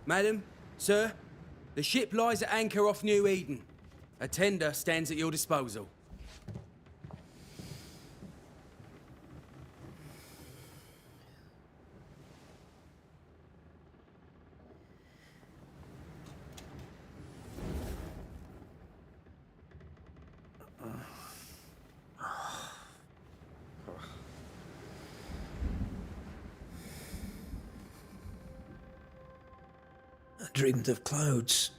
Madam, sir, the ship lies at anchor off New Eden. A tender stands at your disposal. I dreamed of clouds.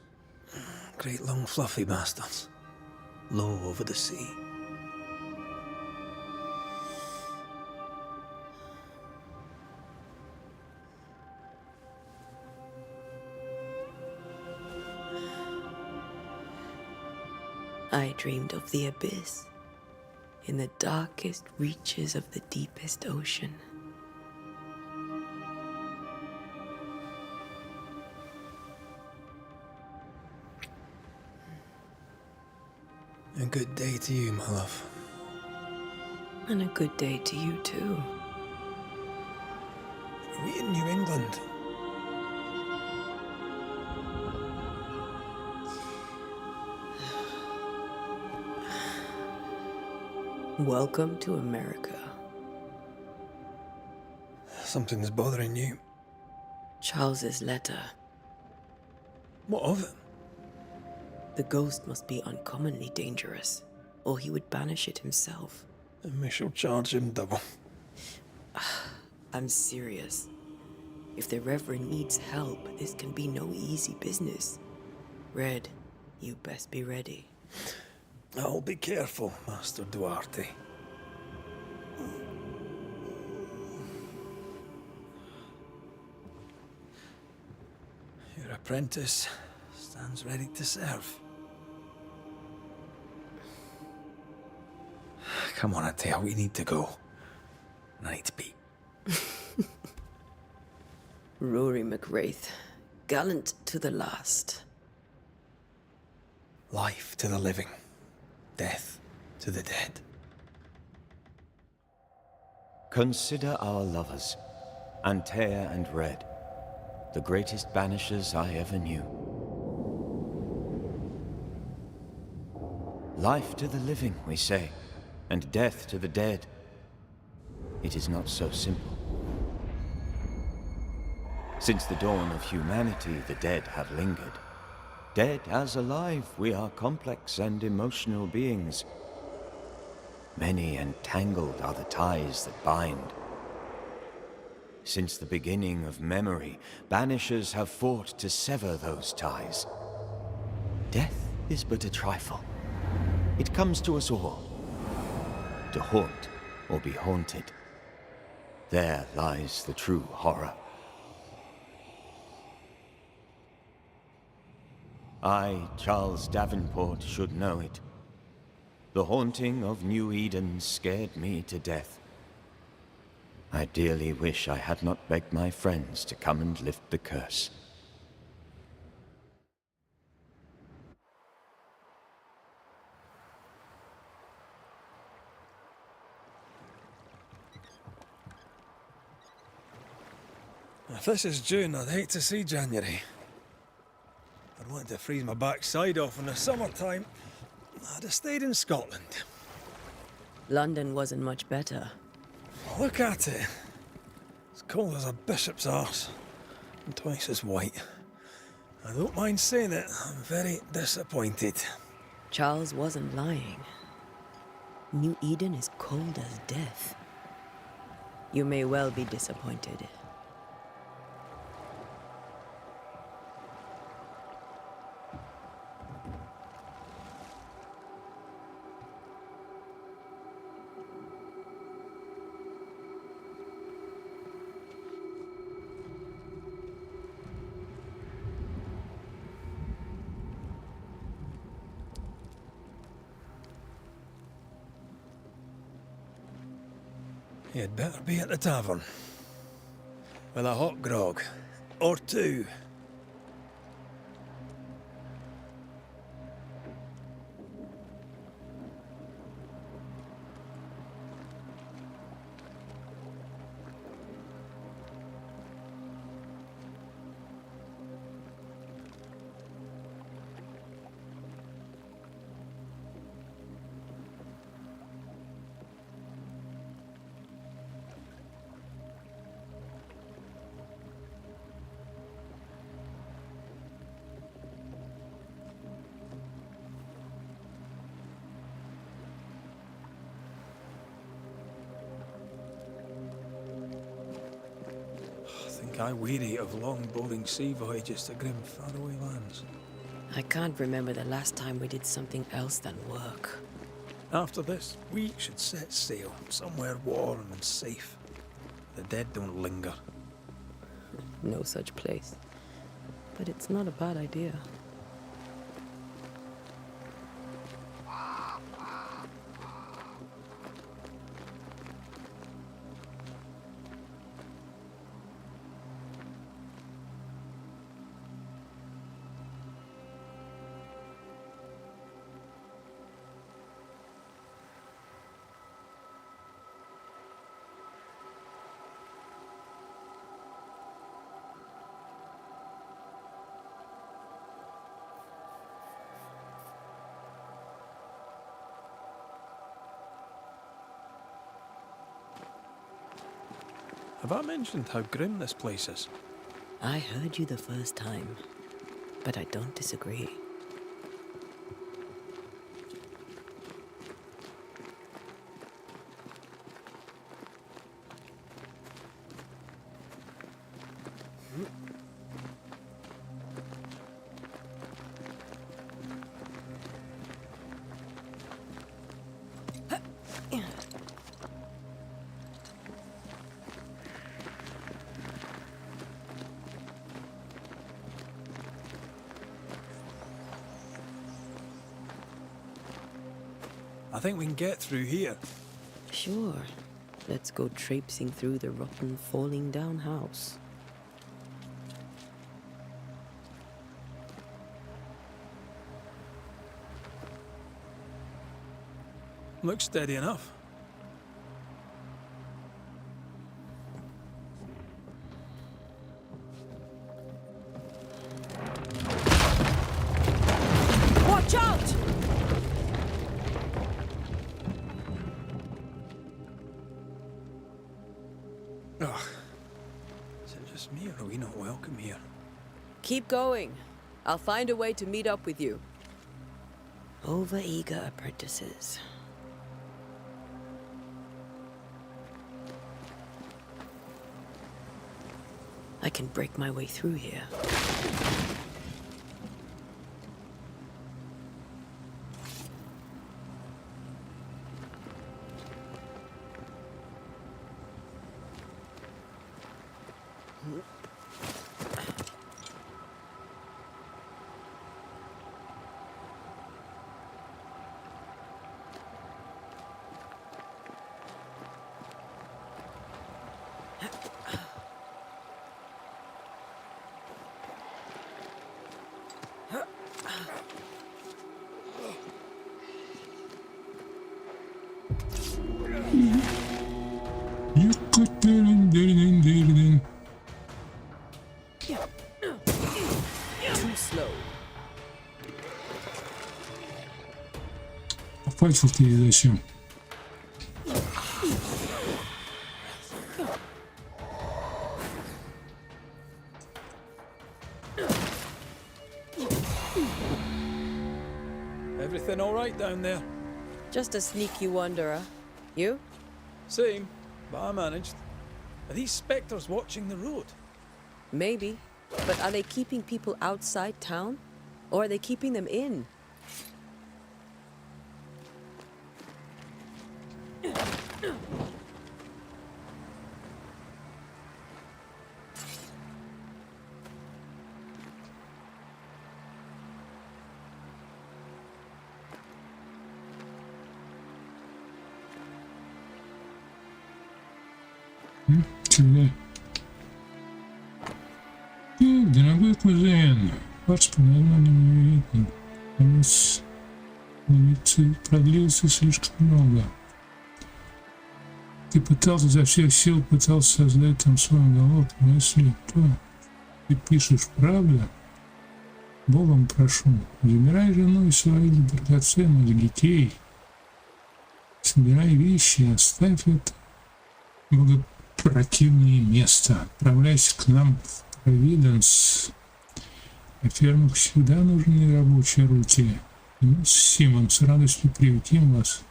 Great long fluffy bastards. Low over the sea. I dreamed of the abyss, in the darkest reaches of the deepest ocean. A good day to you, my love. And a good day to you too. Are we in New England? Welcome to America. Something's bothering you. Charles's letter. What of it? The ghost must be uncommonly dangerous, or he would banish it himself. And we shall charge him double. I'm serious. If the Reverend needs help, this can be no easy business. Red, you best be ready. I'll be careful, Master Duarte. Your apprentice stands ready to serve. Come on, Atea, we need to go. I need to pee. Rory McWraith, gallant to the last. Life to the living, death to the dead. Consider our lovers, Antea and Red, the greatest banishers I ever knew. Life to the living, we say, and death to the dead. It is not so simple. Since the dawn of humanity, the dead have lingered. Dead as alive, we are complex and emotional beings. Many and tangled are the ties that bind. Since the beginning of memory, banishers have fought to sever those ties. Death is but a trifle. It comes to us all. To haunt or be haunted. There lies the true horror. I, Charles Davenport, should know it. The haunting of New Eden scared me to death. I dearly wish I had not begged my friends to come and lift the curse. If this is June, I'd hate to see January. I'd want to freeze my backside off in the summertime. I'd have stayed in Scotland. London wasn't much better. Look at it. As cold as a bishop's arse. And twice as white. I don't mind saying it, I'm very disappointed. Charles wasn't lying. New Eden is cold as death. You may well be disappointed. You'd better be at the tavern. With a hot grog. Or two. think I weary of long, boring sea voyages to grim, faraway lands. I can't remember the last time we did something else than work. After this, we should set sail somewhere warm and safe. The dead don't linger. No such place. But it's not a bad idea. Have I mentioned how grim this place is? I heard you the first time, but I don't disagree. I think we can get through here. Sure. Let's go traipsing through the rotten, falling down house. Looks steady enough. Watch out! Ugh. Is it just me, or are we not welcome here? Keep going. I'll find a way to meet up with you. Over-eager apprentices. I can break my way through here. Too slow. Пальцев ты зачем? Everything all right down there? Just a sneaky wanderer. You? Same, but I managed. Are these spectres watching the road? Maybe. But are they keeping people outside town? Or are they keeping them in? Всегда. Дорогой кузен, ваш по названию видно. Продлился слишком много. Ты пытался изо всех сил создать там свой уголок, но если то ты пишешь правду, Богом прошу, забирай жену и своих драгоценных детей, собирай вещи и оставь это противное место. Отправляйся к нам в Провиденс. На фермах всегда нужны рабочие руки. И мы с Симом с радостью приютим вас,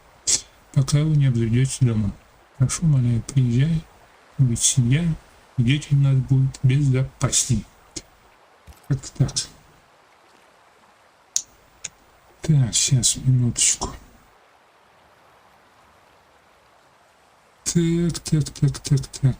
пока вы не обзаведете дома. Прошу, моляю, приезжай, ведь семья Детям у нас будет безопасней. Как так? Так, сейчас, минуточку. Так.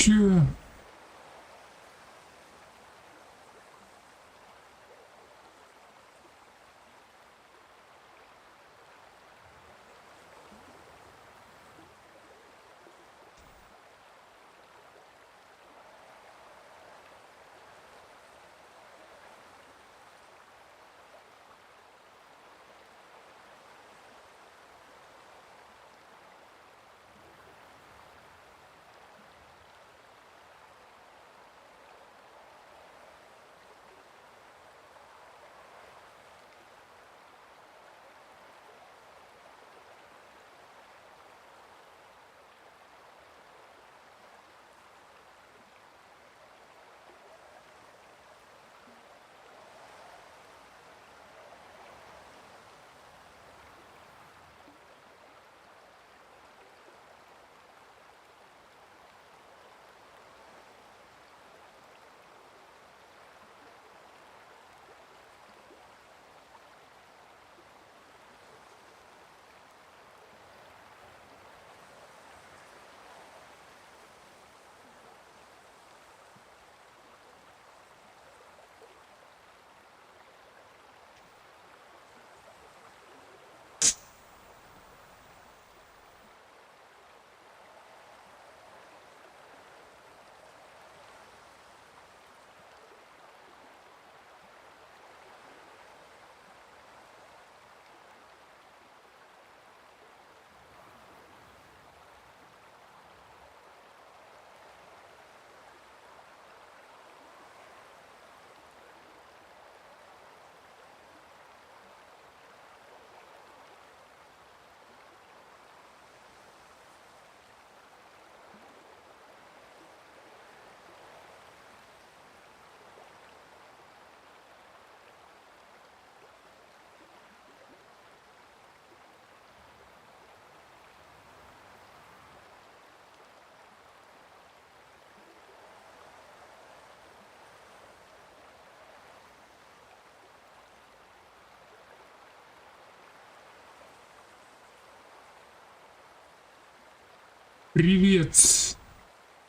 Чё? Привет.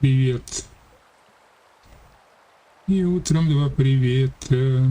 Привет. И утром два привета.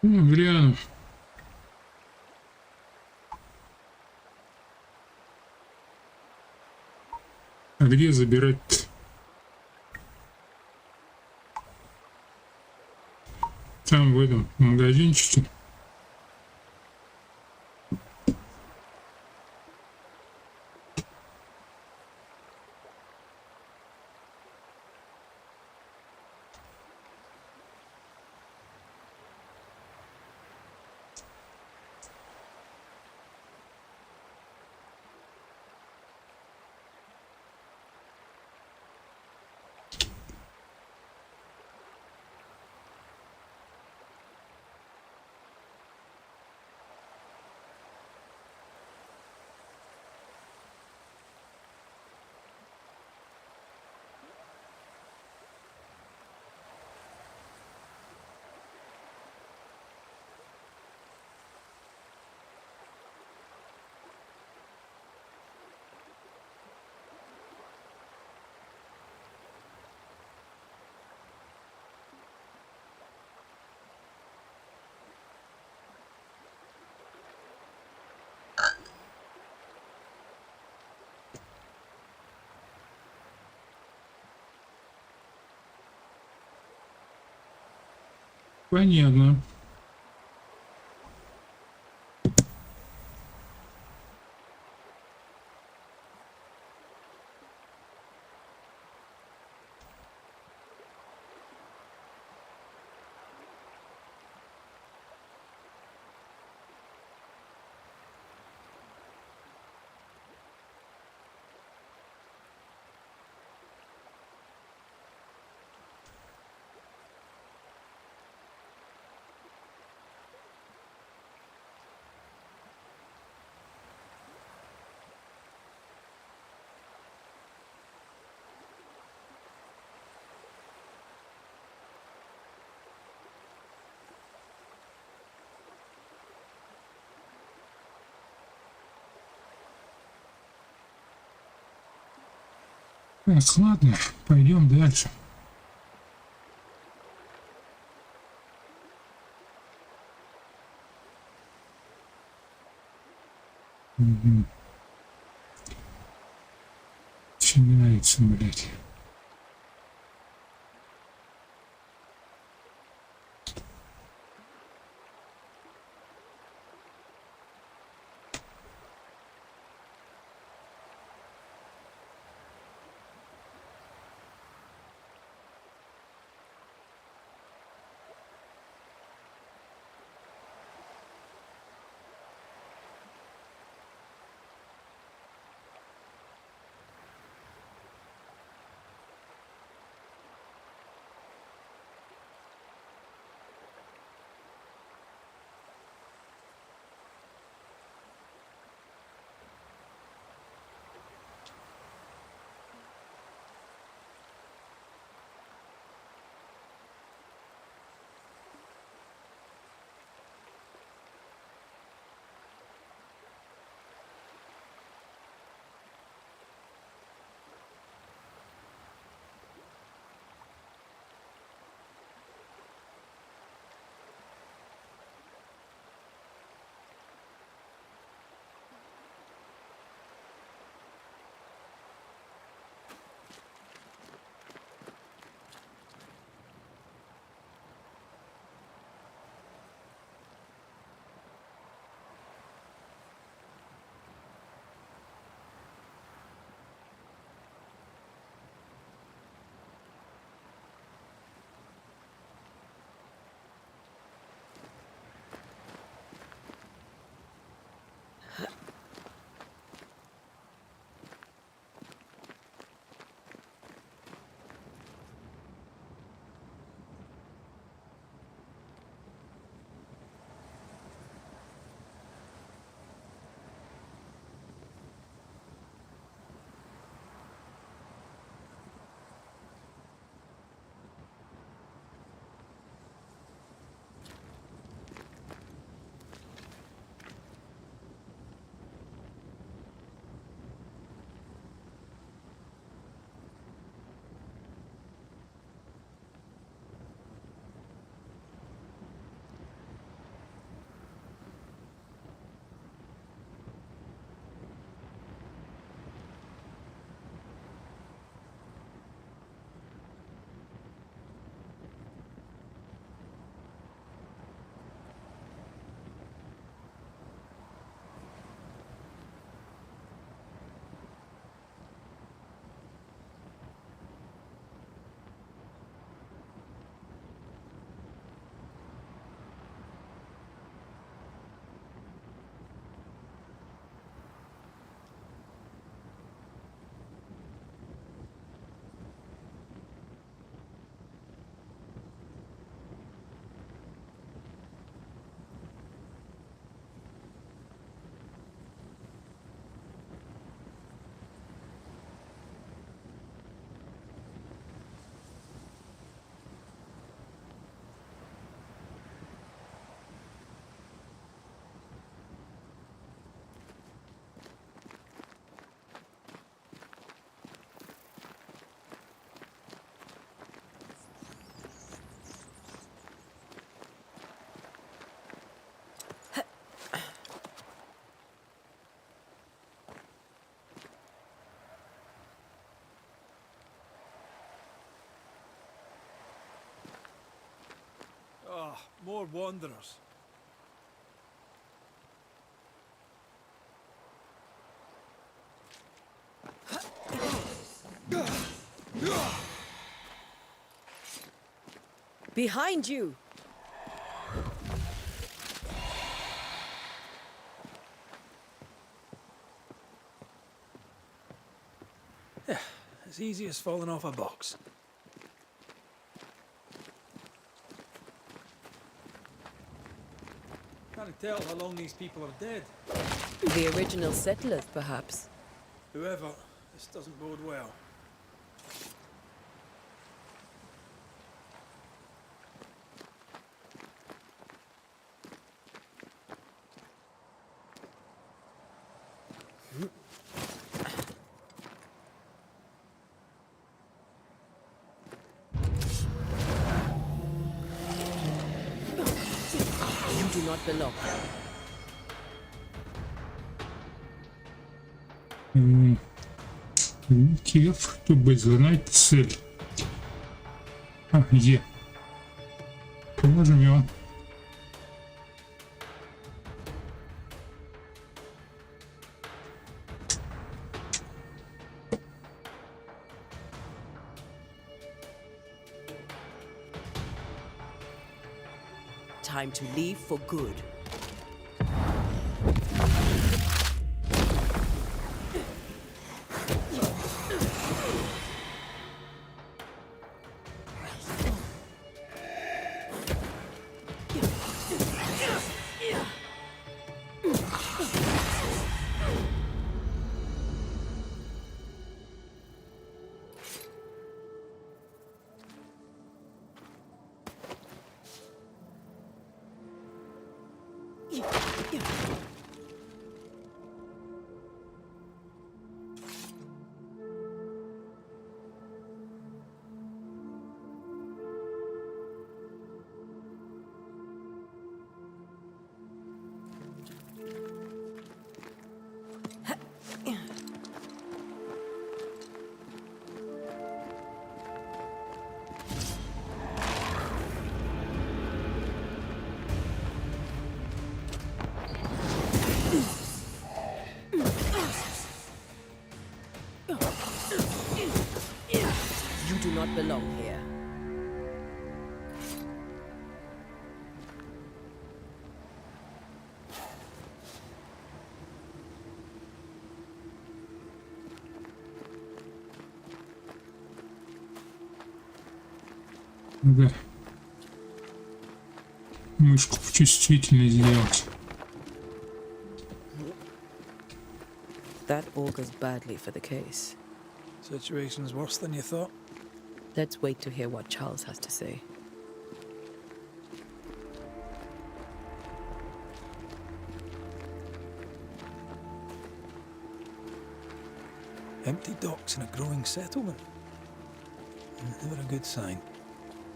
Гляну. А где забирать-то? Там в этом магазинчике. Понятно. Так, ладно, пойдем дальше. Угу. Начинается, блядь. Ah, more wanderers. Behind you! Yeah, as easy as falling off a box. Can't tell how long these people are dead. The original settlers, perhaps. Whoever, this doesn't bode well. You do not belong. Киев, чтобы знать цель. А, Е. Положим его. Time to leave for good. You do not belong here. Надо мышку чувствительной сделать. That augurs badly for the case. Situation's worse than you thought. Let's wait to hear what Charles has to say. Empty docks in a growing settlement. Never a good sign.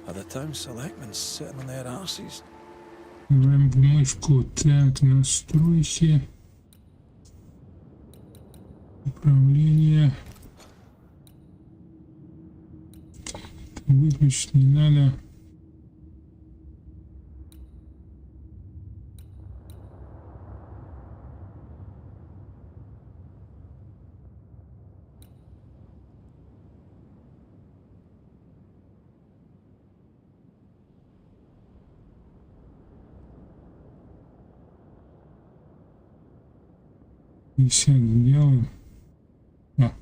Are the town selectmen sitting on their arses? Берем мышку. Так, настройки. Управление. Выключить не надо. И все сделаем. А.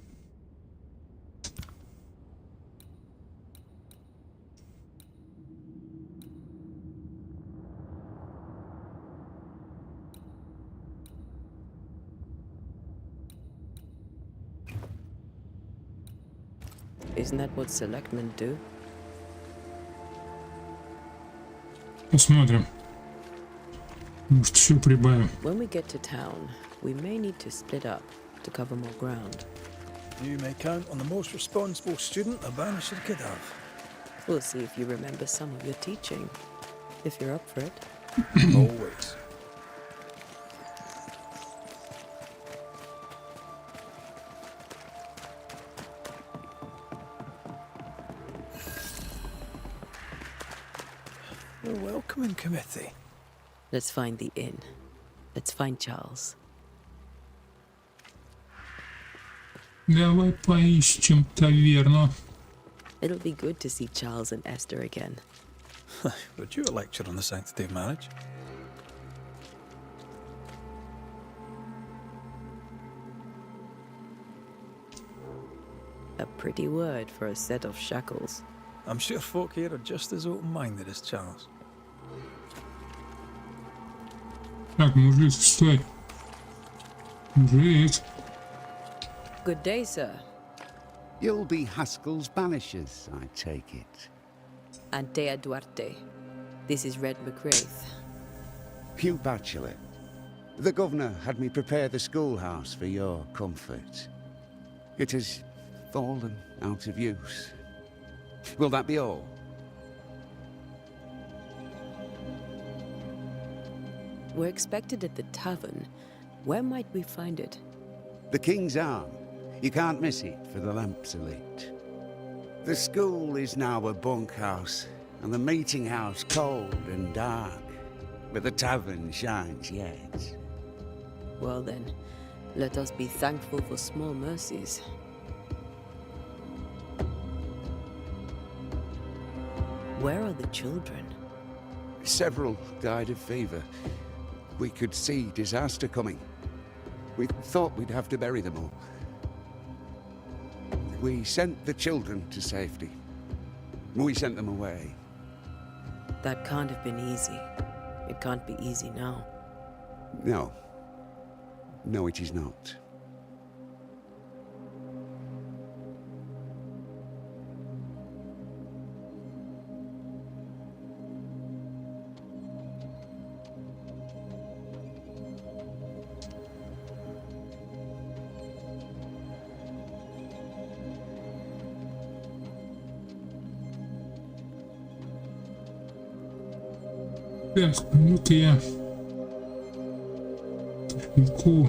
Isn't that what selectmen do? Посмотрим. Может, еще прибавим. When we get to town, we may need to split up to cover more ground. You may count on the most responsible student a Banisher could have. We'll see if you remember some of your teaching. If you're up for it. Always. A welcoming committee. Let's find the inn. Let's find Charles. Давай поищем таверну. It'll be good to see Charles and Esther again. Would you a lecture on the sanctity of marriage? A pretty word for a set of shackles. I'm sure folk here are just as open-minded as Charles. Так, мужик, стой. Мужик. Good day, sir. You'll be Haskell's Banishers, I take it. Antea Duarte. This is Red McGrath. Hugh Bachelor. The governor had me prepare the schoolhouse for your comfort. It has fallen out of use. Will that be all? We're expected at the tavern. Where might we find it? The King's Arm. You can't miss it, for the lamps are lit. The school is now a bunkhouse, and the meeting house cold and dark. But the tavern shines yet. Well then, let us be thankful for small mercies. Where are the children? Several died of fever. We could see disaster coming. We thought we'd have to bury them all. We sent the children to safety. We sent them away. That can't have been easy. It can't be easy now. No. No, it is not. Так, ну-ка я пику.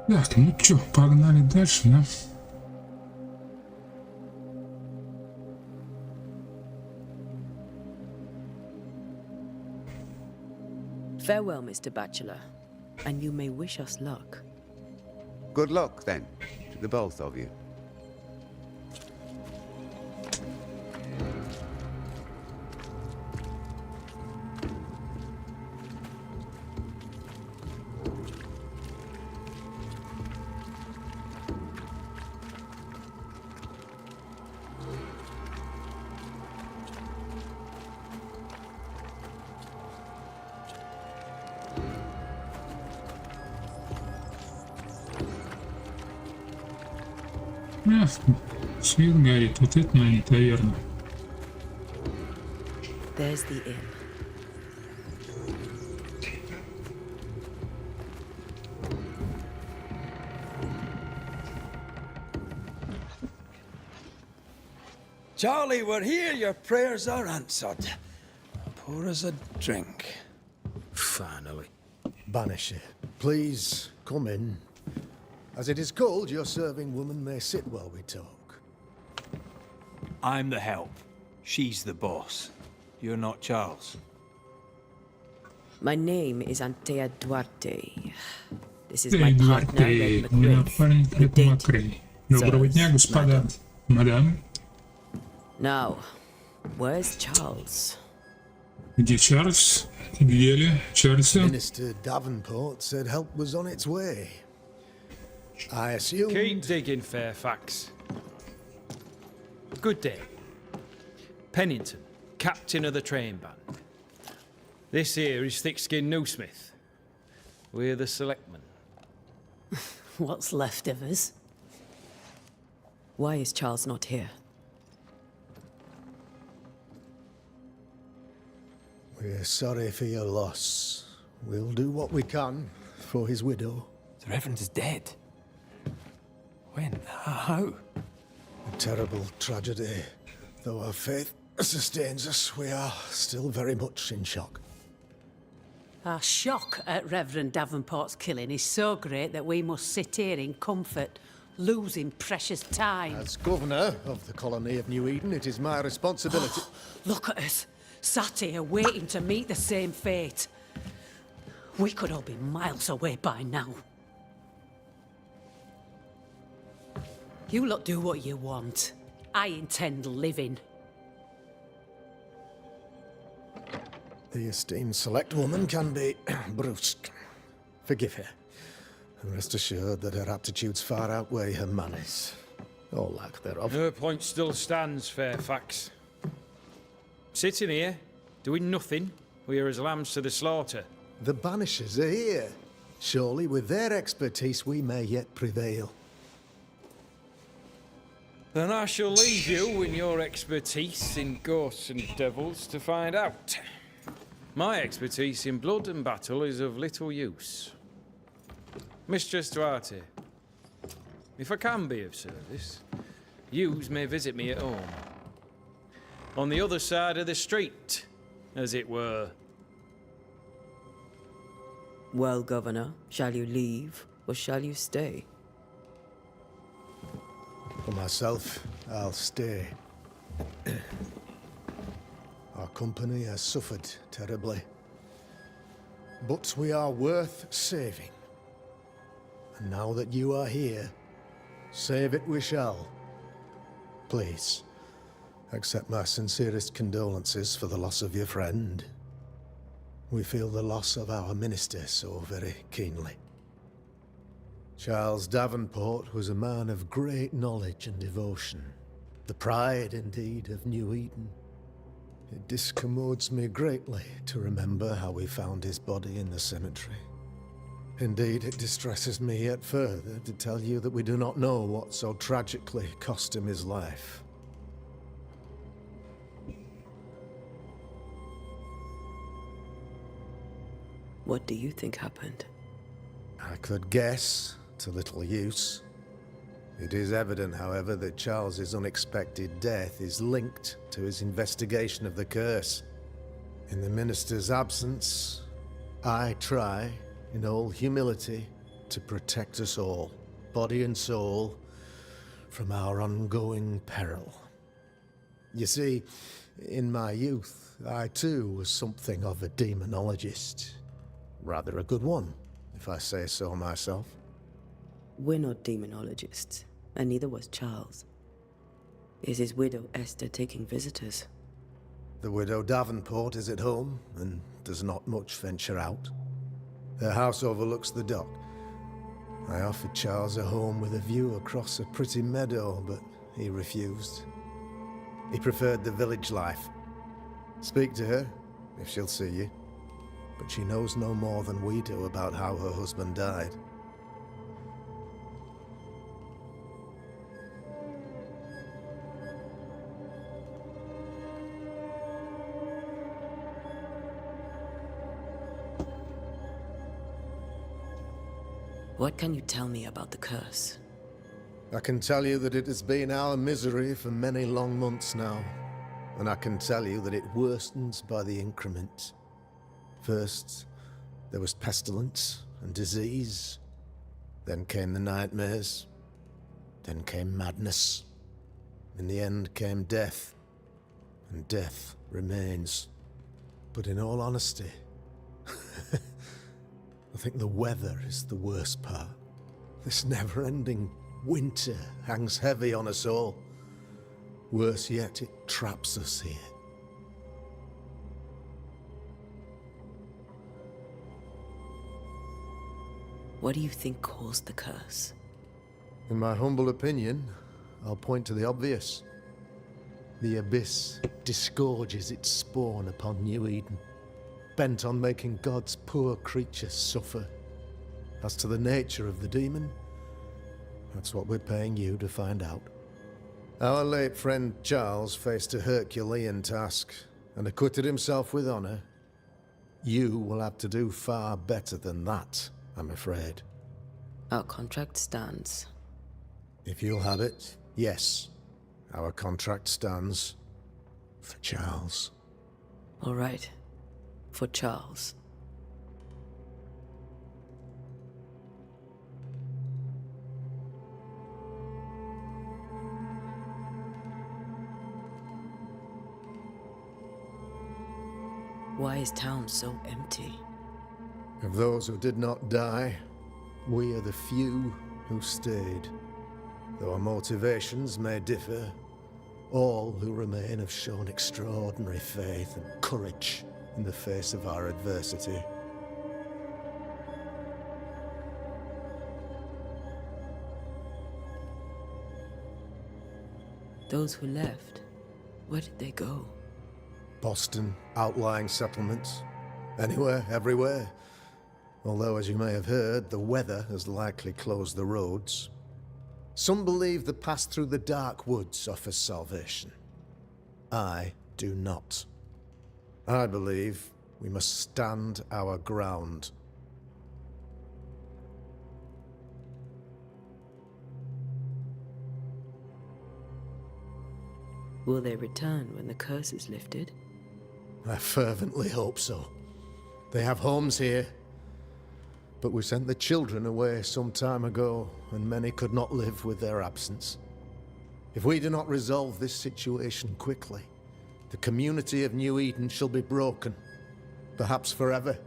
Так, ну чё, погнали дальше, да? Farewell, Mr. Bachelor, and you may wish us luck. Good luck, then, to the both of you. Свет горит, вот это, наверное, таверна. There's the inn. Charlie, we're here. Your prayers are answered. Pour us a drink. Finally. Banisher, please come in. As it is cold, your serving woman may sit while we talk. I'm the help. She's the boss. You're not Charles. My name is Antea Duarte. This is my Эй, partner, Дуарте, Red мой McRae. напарник Good Ред day to Макрей. Доброго дня, господа. Мадам, Now, where's Charles? где Чарльз? Где ли Чарльза? Minister Davenport said help was on its way. I assumed... Keep digging, Fairfax. Good day. Pennington, captain of the train band. This here is Thick-Skinned Newsmith. We're the selectmen. What's left of us? Why is Charles not here? We're sorry for your loss. We'll do what we can for his widow. The Reverend is dead. When? How? A terrible tragedy. Though our faith sustains us, we are still very much in shock. Our shock at Reverend Davenport's killing is so great that we must sit here in comfort, losing precious time. As governor of the colony of New Eden, it is my responsibility... Look at us, sat here waiting to meet the same fate. We could all be miles away by now. You lot do what you want. I intend living. The esteemed select woman can be brusque. Forgive her. And rest assured that her aptitudes far outweigh her manners. Or lack thereof. Her point still stands, Fairfax. Sitting here, doing nothing, we are as lambs to the slaughter. The Banishers are here. Surely with their expertise we may yet prevail. Then I shall leave you in your expertise in ghosts and devils to find out. My expertise in blood and battle is of little use. Mistress Duarte, if I can be of service, yous may visit me at home. On the other side of the street, as it were. Well, Governor, shall you leave or shall you stay? For myself, I'll stay. Our company has suffered terribly. But we are worth saving. And now that you are here, save it we shall. Please, accept my sincerest condolences for the loss of your friend. We feel the loss of our minister so very keenly. Charles Davenport was a man of great knowledge and devotion. The pride, indeed, of New Eden. It discommodes me greatly to remember how we found his body in the cemetery. Indeed, it distresses me yet further to tell you that we do not know what so tragically cost him his life. What do you think happened? I could guess, to little use. It is evident, however, that Charles's unexpected death is linked to his investigation of the curse. In the minister's absence, I try, in all humility, to protect us all, body and soul, from our ongoing peril. You see, in my youth, I too was something of a demonologist. Rather a good one, if I say so myself. We're not demonologists, and neither was Charles. Is his widow Esther taking visitors? The widow Davenport is at home and does not much venture out. Her house overlooks the dock. I offered Charles a home with a view across a pretty meadow, but he refused. He preferred the village life. Speak to her, if she'll see you. But she knows no more than we do about how her husband died. What can you tell me about the curse? I can tell you that it has been our misery for many long months now. And I can tell you that it worsens by the increment. First, there was pestilence and disease. Then came the nightmares. Then came madness. In the end came death. And death remains. But in all honesty, I think the weather is the worst part. This never-ending winter hangs heavy on us all. Worse yet, it traps us here. What do you think caused the curse? In my humble opinion, I'll point to the obvious. The abyss disgorges its spawn upon New Eden, bent on making God's poor creatures suffer. As to the nature of the demon, that's what we're paying you to find out. Our late friend Charles faced a Herculean task and acquitted himself with honor. You will have to do far better than that, I'm afraid. Our contract stands. If you'll have it, yes. Our contract stands for Charles. All right. For Charles. Why is town so empty? Of those who did not die, we are the few who stayed. Though our motivations may differ, all who remain have shown extraordinary faith and courage in the face of our adversity. Those who left, where did they go? Boston, outlying settlements. Anywhere, everywhere. Although, as you may have heard, the weather has likely closed the roads. Some believe the path through the dark woods offers salvation. I do not. I believe we must stand our ground. Will they return when the curse is lifted? I fervently hope so. They have homes here. But we sent the children away some time ago, and many could not live with their absence. If we do not resolve this situation quickly, the community of New Eden shall be broken, perhaps forever.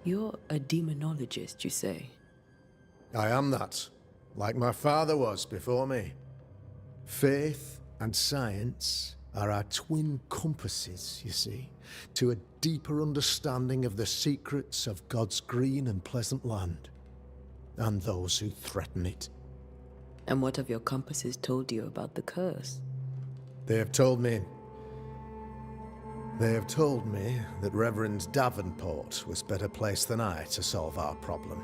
You're a demonologist, you say? I am that, like my father was before me. Faith and science are our twin compasses, you see, to a deeper understanding of the secrets of God's green and pleasant land, and those who threaten it. And what have your compasses told you about the curse? They have told me that Reverend Davenport was better placed than I to solve our problem,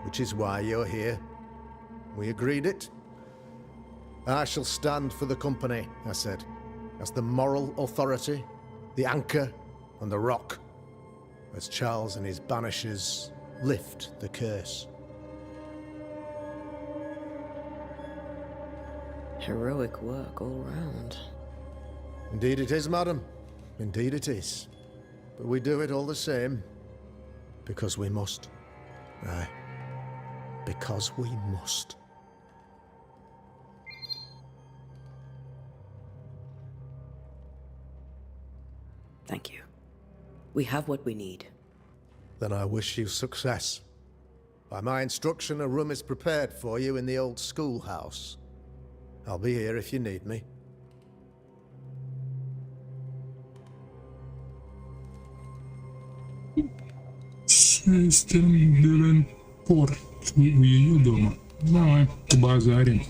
which is why you're here. We agreed it. I shall stand for the company, I said, as the moral authority, the anchor, and the rock, as Charles and his Banishers lift the curse. Heroic work all round. Indeed it is, madam. Indeed it is. But we do it all the same. Because we must. Aye. Because we must. Thank you. We have what we need. Then I wish you success. By my instruction, a room is prepared for you in the old schoolhouse. I'll be here if you need me. Эстон Девенпорт у ее дома. Давай, побазарим.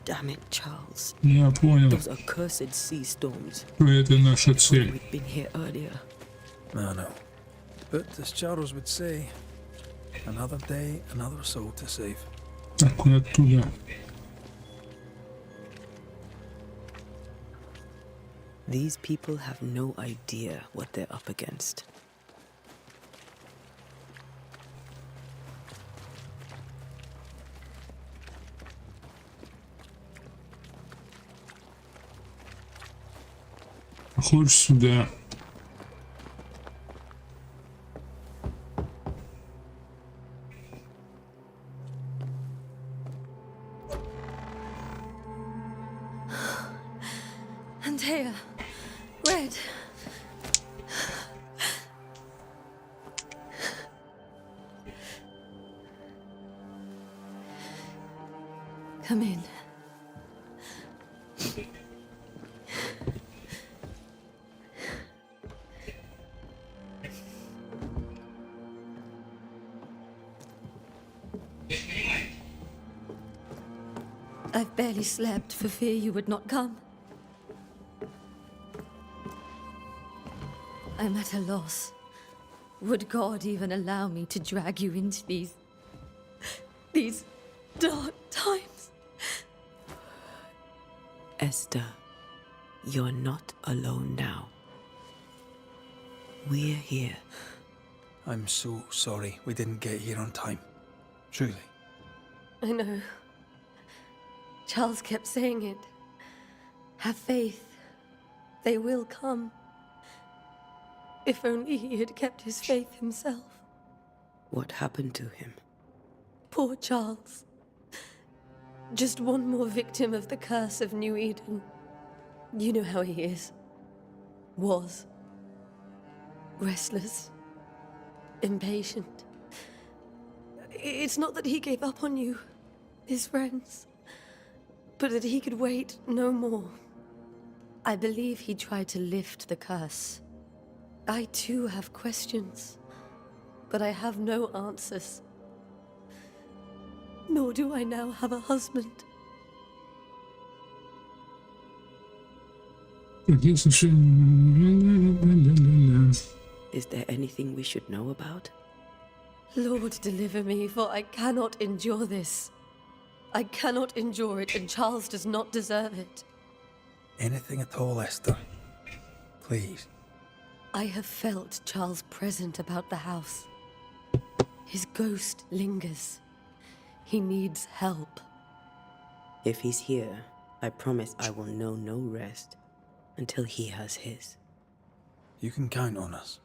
Damn it, Charles. Я понял, Those accursed sea storms. что это наша цель. We'd been here earlier. I know. But as Charles would say, another day, another soul to save. Так, и оттуда. These people have no idea what they're up against. Хочешь сюда? Antea, Red. Come in. I've barely slept for fear you would not come. I'm at a loss. Would God even allow me to drag you into these dark times? Esther, you're not alone now. We're here. I'm so sorry we didn't get here on time. Truly. I know. Charles kept saying it. Have faith. They will come. If only he had kept his faith himself. What happened to him? Poor Charles. Just one more victim of the curse of New Eden. You know how he is. Was. Restless. Impatient. It's not that he gave up on you, his friends, but that he could wait no more. I believe he tried to lift the curse. I too have questions, but I have no answers. Nor do I now have a husband. Is there anything we should know about? Lord, deliver me, for I cannot endure this. I cannot endure it, and Charles does not deserve it. Anything at all, Esther. Please. I have felt Charles present about the house. His ghost lingers. He needs help. If he's here, I promise I will know no rest until he has his. You can count on us.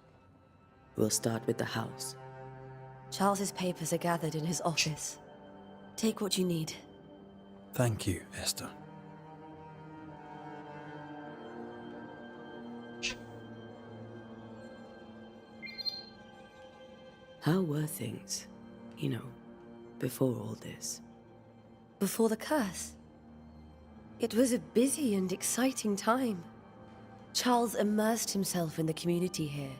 We'll start with the house. Charles's papers are gathered in his office. Take what you need. Thank you, Esther. How were things, before all this? Before the curse? It was a busy and exciting time. Charles immersed himself in the community here.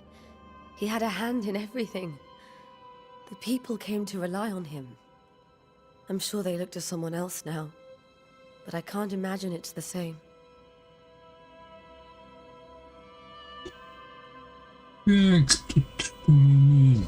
He had a hand in everything. The people came to rely on him. I'm sure they look to someone else now, but I can't imagine it's the same. Так, тут у меня...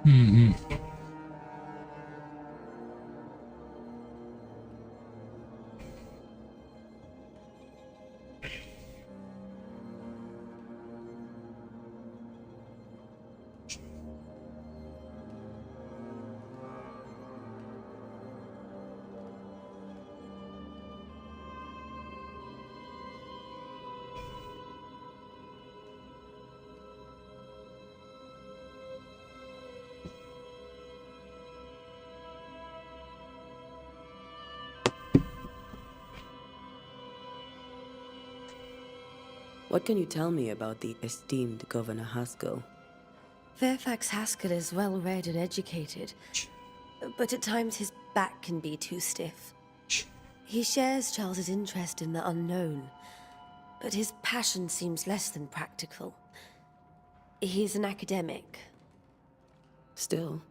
Угу. What can you tell me about the esteemed Governor Haskell? Fairfax Haskell is well read and educated, but at times his back can be too stiff. He shares Charles's interest in the unknown, but his passion seems less than practical. He's an academic. Still,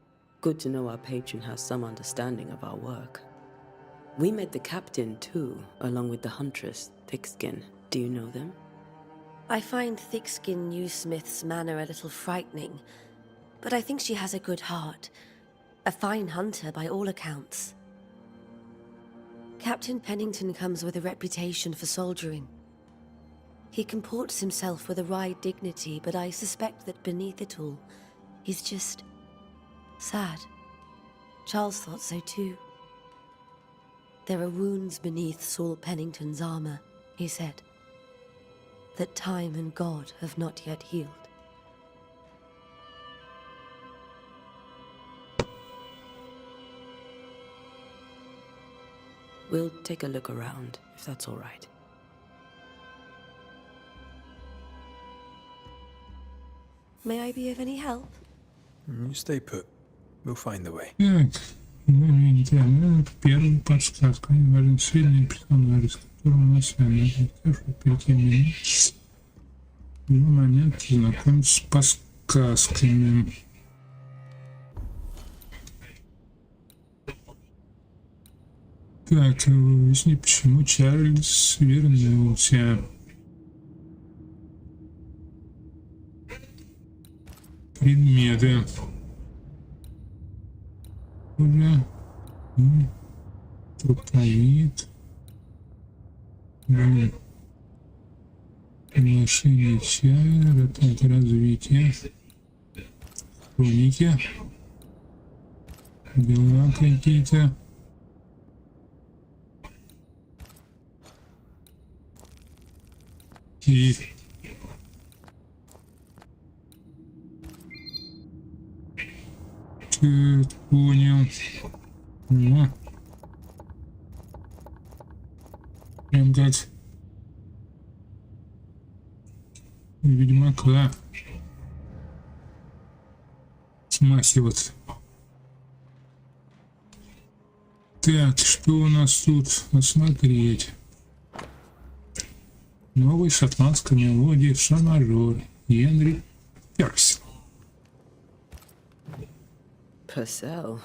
good to know our patron has some understanding of our work. We met the captain too, along with the huntress, Thickskin. Do you know them? I find Thickskin Newsmith's manner a little frightening, but I think she has a good heart. A fine hunter by all accounts. Captain Pennington comes with a reputation for soldiering. He comports himself with a wry dignity, but I suspect that beneath it all, he's just sad. Charles thought so too. There are wounds beneath Saul Pennington's armor, he said, that time and God have not yet healed. We'll take a look around, if that's all right. May I be of any help? You stay put. We'll find the way. Так, моменте. Первая подсказка. Не важен сильный персонаж, с которым у нас связано. Чтобы перейти в меню. В момент знакомиться с подсказками. Так, выясни, почему Чарльз вернулся. Предметы. Уже. Труповид. Приглашение чая. Ротация развития. Хроники. Дела какие-то. И понял. О. Прям как Ведьмака. Смахиваться. Так, что у нас тут посмотреть? Новая шотландская мелодия Ша-мажор. Генри Перси. Purcell.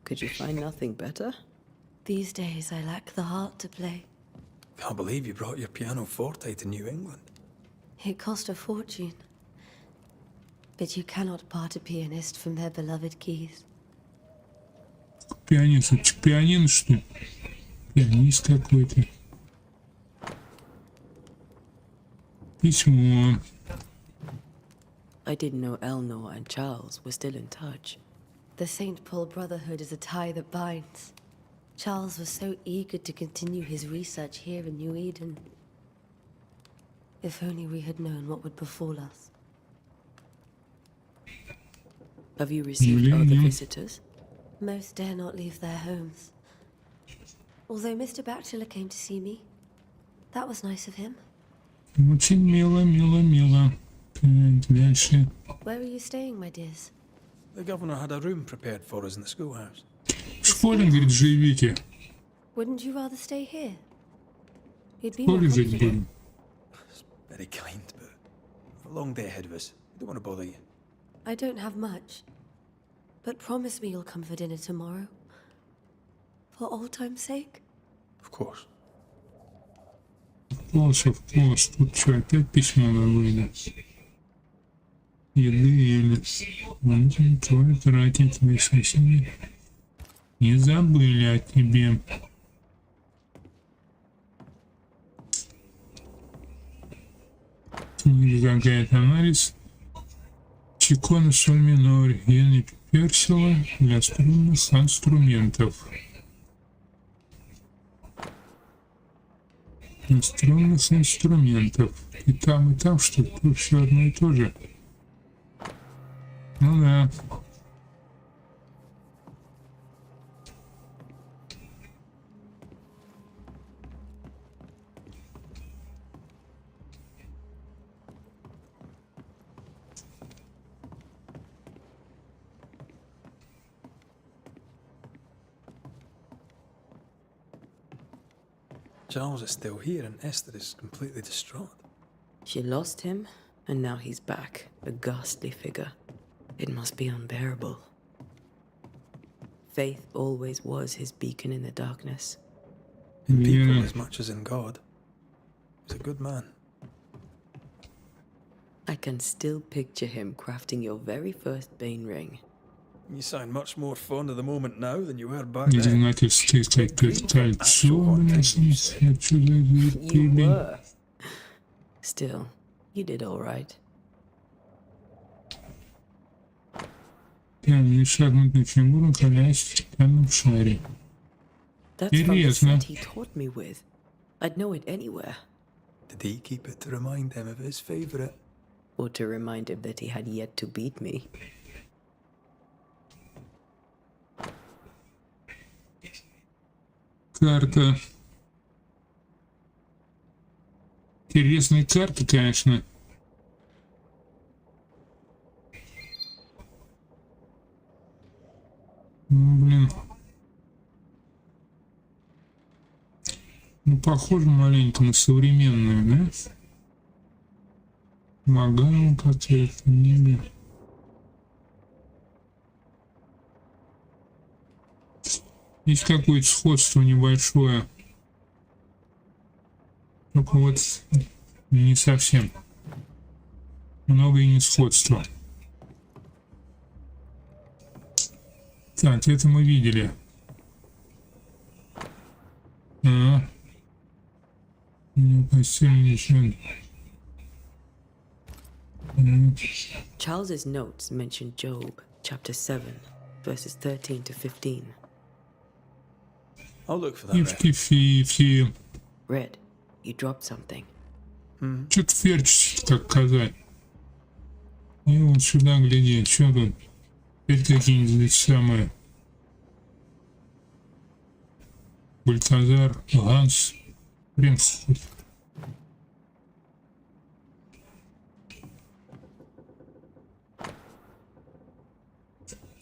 Could you find nothing better? These days I lack the heart to play. Can't believe you brought your pianoforte to New England. It cost a fortune. But you cannot part a pianist from their beloved keys. Пианист. Пианино, что ли? Пианист какой-то. Письмо. I didn't know Eleanor and Charles were still in touch. The St. Paul Brotherhood is a tie that binds. Charles was so eager to continue his research here in New Eden. If only we had known what would befall us. Have you received other visitors? Most dare not leave their homes. Although Mr. Bachelor came to see me. That was nice of him. Очень мило, мило, мило. Так, дальше. Where are you staying, my dears? The governor had a room prepared for us in the schoolhouse. В школе, говорит, живите. Wouldn't you rather stay here? You'd В be more школе жить comfortable. будем. Very kind, but we've a long day ahead of us. I don't want to bother you. I don't have much. But promise me you'll come for dinner tomorrow. For old time's sake. Of course. Of course. Тут что, опять письмо выйдет? еды или он твой тратит, твои соседи не забыли о тебе. Книга какая-то, анализ чекона соль минор, Яны Персила для струнных инструментов. Струнных инструментов. И там, что тут все одно и то же. Ну да. Charles is still here and Esther is completely distraught. She lost him, and now he's back, a ghastly figure. It must be unbearable. Faith always was his beacon in the darkness. In people as much as in God. He's a good man. I can still picture him crafting your very first Bane ring. You sound much more fond of the moment now than you were back Изгнательское кольцо, You were. Still, you did all right. Не шагнуть на фигуру, колясь в стеклянном шаре. That's from the set he taught me with. I'd know it anywhere. Did he keep it to remind him of his favourite? Or to remind him that he had yet to beat me. Карта. Интересные карты, конечно. Ну, блин. Ну, похоже маленько на современную, да? Магал какая-то, небо. Есть какое-то сходство небольшое. Только вот не совсем. Много и не сходства. Так, это мы видели. Charles's notes mention Job, chapter 7, verses 13 to 15. I'll look for that. Red, you dropped something. Что-то ферчится, как сказать. И вот сюда гляди, что тут? Опять какие-нибудь здесь самые. Бальтазар, Ганс, Принц.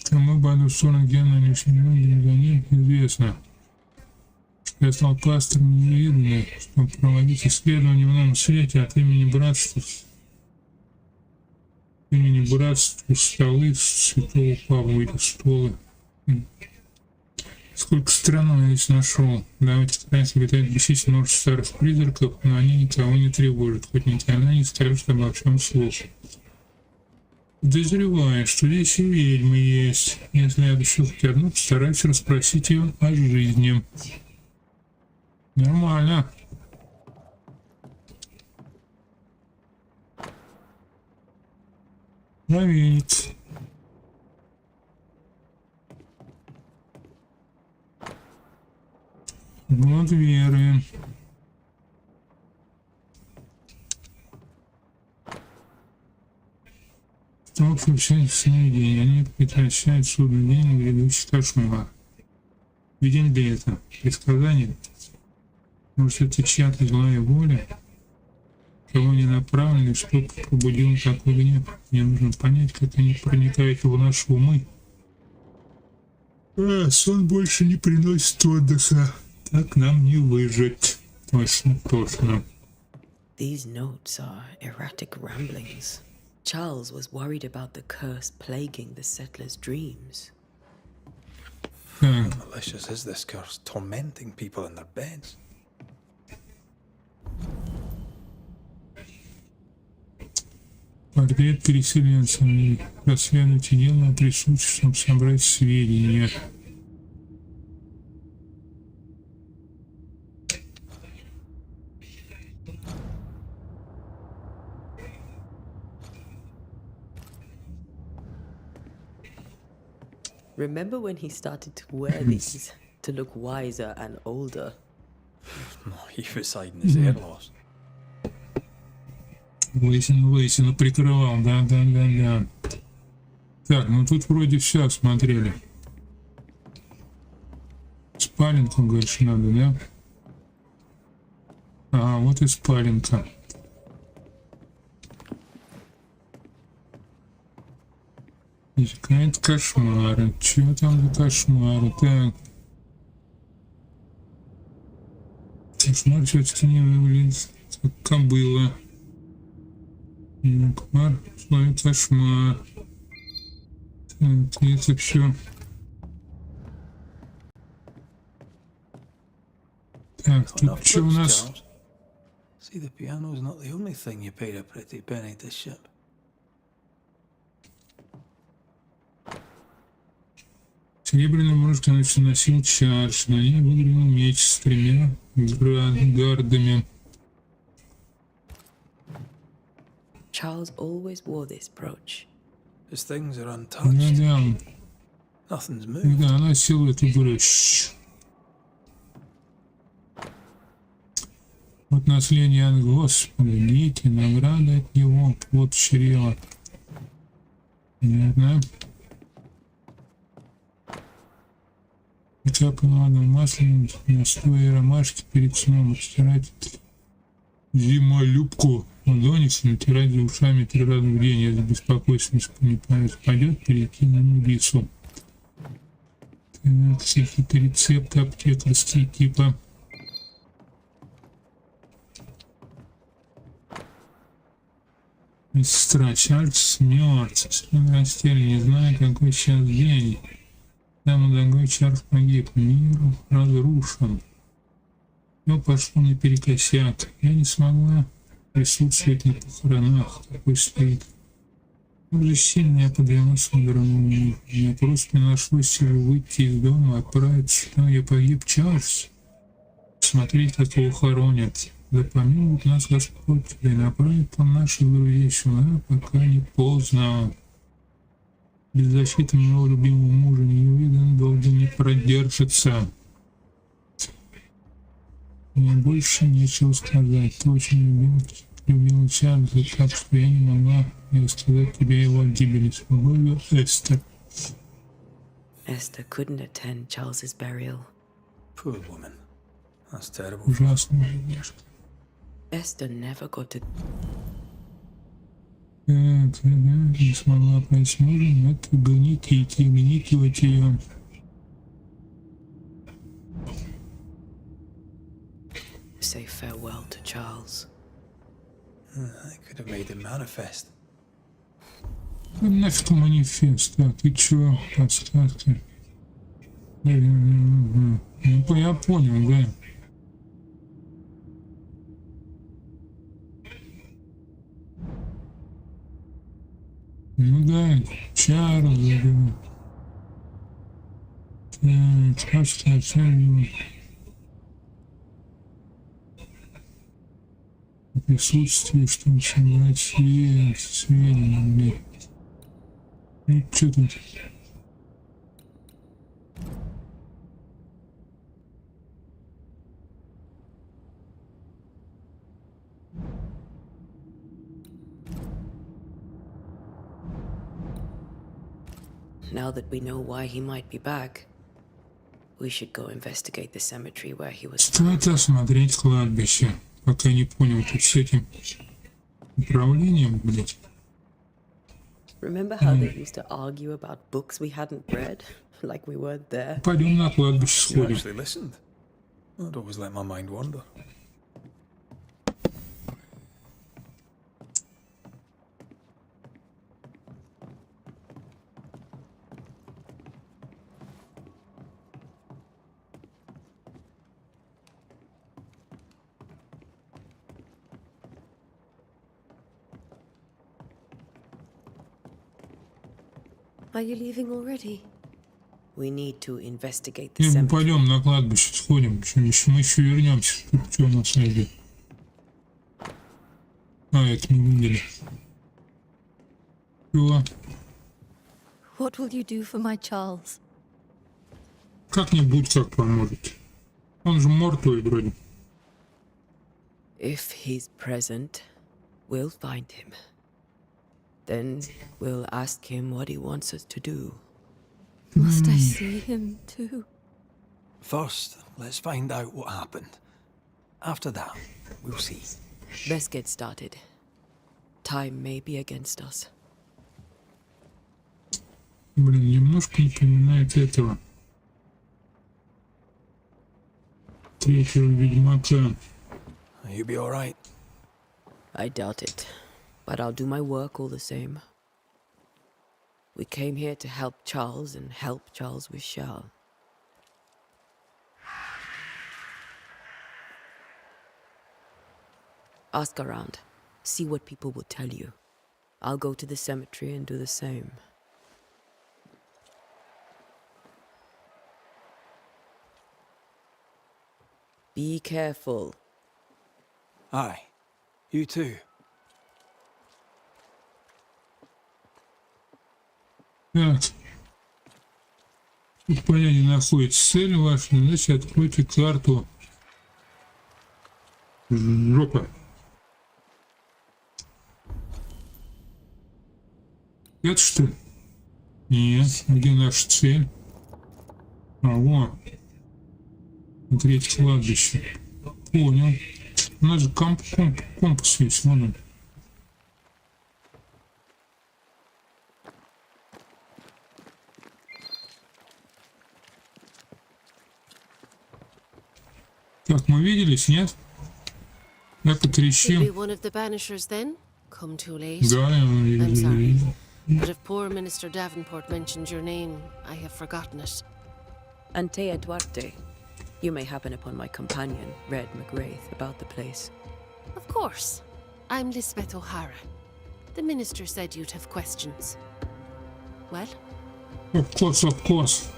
Кому по одну сторону гена лишь многим известно. Я стал пастором невиданный, чтобы проводить исследования в новом свете от имени братства. Столы святого Павла или столы. Сколько странного я здесь нашел. Да, в этих страницах обитает бесчисленное множество старых призраков, но они никого не тревожат, хоть никогда не скажут обо всем вслух. Подозреваю, что здесь и ведьмы есть. Если я дышу хоть одну, постараюсь расспросить ее о жизни. Нормально. Проверить. Вот веры. Что включается в сновидение? Они прекращают судный день в грядущий кошмар. Видение ли это? Предсказание? Может, это чья-то злая воля? Кого не направлены, что пробудил такой гнев? Мне нужно понять, как они проникают в наши умы. Сон больше не приносит отдыха. Так нам не выжить. Точно, точно. These notes are erratic ramblings. Charles was worried about the curse plaguing the settlers' dreams. How malicious is this curse, tormenting people in their beds? Портрет переселенца. Расследуйте дело о присутствии, чтобы собрать сведения. Remember when he started to wear these to look wiser and older? He was hiding his hair loss. Лысину прикрывал, да. Так, ну тут вроде все осмотрели. Спаленку, говоришь, надо, да? Ага, вот и спаленка. Какая-то кошмары. Чего там за кошмары? Так. Кошмар все-таки не выглядит как кобыла. Кошмар, свой кошмар. Так, это все. Так, тут что у нас? See, the piano's not the only thing you paid a pretty penny to ship. Серебряную мушку носил Чарльз, на ней выгребал меч с 3 гардами. Charles always wore this brooch. His things are untouched. Nothing's moved. Да, носил эту брюч. Вот наследие от Господа, дети, награда от Него, плод чрева. Понятно. Хотя помадом маслом, настой и ромашки перед сном стирать зимолюбку ладоnis, натирать за ушами 3 раза в день, если беспокойство не пойдет, перейти на нудицу. Так, все какие-то рецепты аптекарские типа. Сестра Чарльз мертв, растели, не знаю, какой сейчас день. Там дорогой Чарльз погиб, мир разрушен. Все пошло наперекосяк. Я не смогла присутствовать на похоронах, такой стоит. Уже сильно я подвела своему дорогому мужу. Мне просто не нашлось сил выйти из дома, отправиться, там, где погиб Чарльз. Смотреть, как его хоронят. Да помилует нас Господь, да и направит он наших друзей сюда, пока не поздно. Без защиты моего любимого мужа неувиданно долго не продержится. Мне больше нечего сказать. Ты очень любила Чарльза, так что я не могла не рассказать тебе его гибели. С любовью, Эстер. Esther couldn't attend Charles's burial. Poor woman. That's terrible. Ужасно, бедняжка. Esther never got to... Так, не смогла пройти с мужем, это гнитивать ее. Say farewell to Charles. I could have made him manifest. Нафиг манифест, так, и чё, подсказки? Ну, я понял, да. Ну да, Чарльз, да. Так, кажется, оцениваю. Присутствие, чтобы собрать сведения, блядь. Ну, что тут? Now that we know why he might be back, we should go investigate the cemetery where he was. Стоит осмотреть кладбище, пока не понял тут с этим управлением, блядь. Remember how they used to argue about books we hadn't read, like we weren't there? Пойдем на кладбище You сходим. actually listened. I'd always let my mind wander. Are you leaving already? We need to investigate the Не, мы cemetery. пойдем на кладбище, сходим. Мы еще вернемся. Что у нас найдет? А, это мы видели. Чего? What will you do for my Charles? Как-нибудь как поможет. Он же мертвый вроде. If he's present, we'll find him. Then we'll ask him what he wants us to do. Must I see him too? First, let's find out what happened. After that, we'll see. Let's get started. Time may be against us. Блин, немножко напоминает этого. Третьего Ведьмака. You be alright? I doubt it, but I'll do my work all the same. We came here to help Charles, and help Charles we shall. Ask around. See what people will tell you. I'll go to the cemetery and do the same. Be careful. Aye. You too. Так. Тут понятие находится. Цель ваша, значит, откройте карту. Жопа. Это что? Нет. Где наша цель? А, вот. Смотреть кладбище. Понял. У нас же компас есть, вон он. Так, мы виделись, нет? Я Could be потрещим. one of the Banishers then? Come too late. Да, I'm sorry, я... but if poor Minister Davenport mentioned your name, I have forgotten it. Antea Duarte. You may happen upon my companion, Red McGrath, about the place. Of course. I'm Lisbeth O'Hara. The minister said you'd have questions. Well? Of course.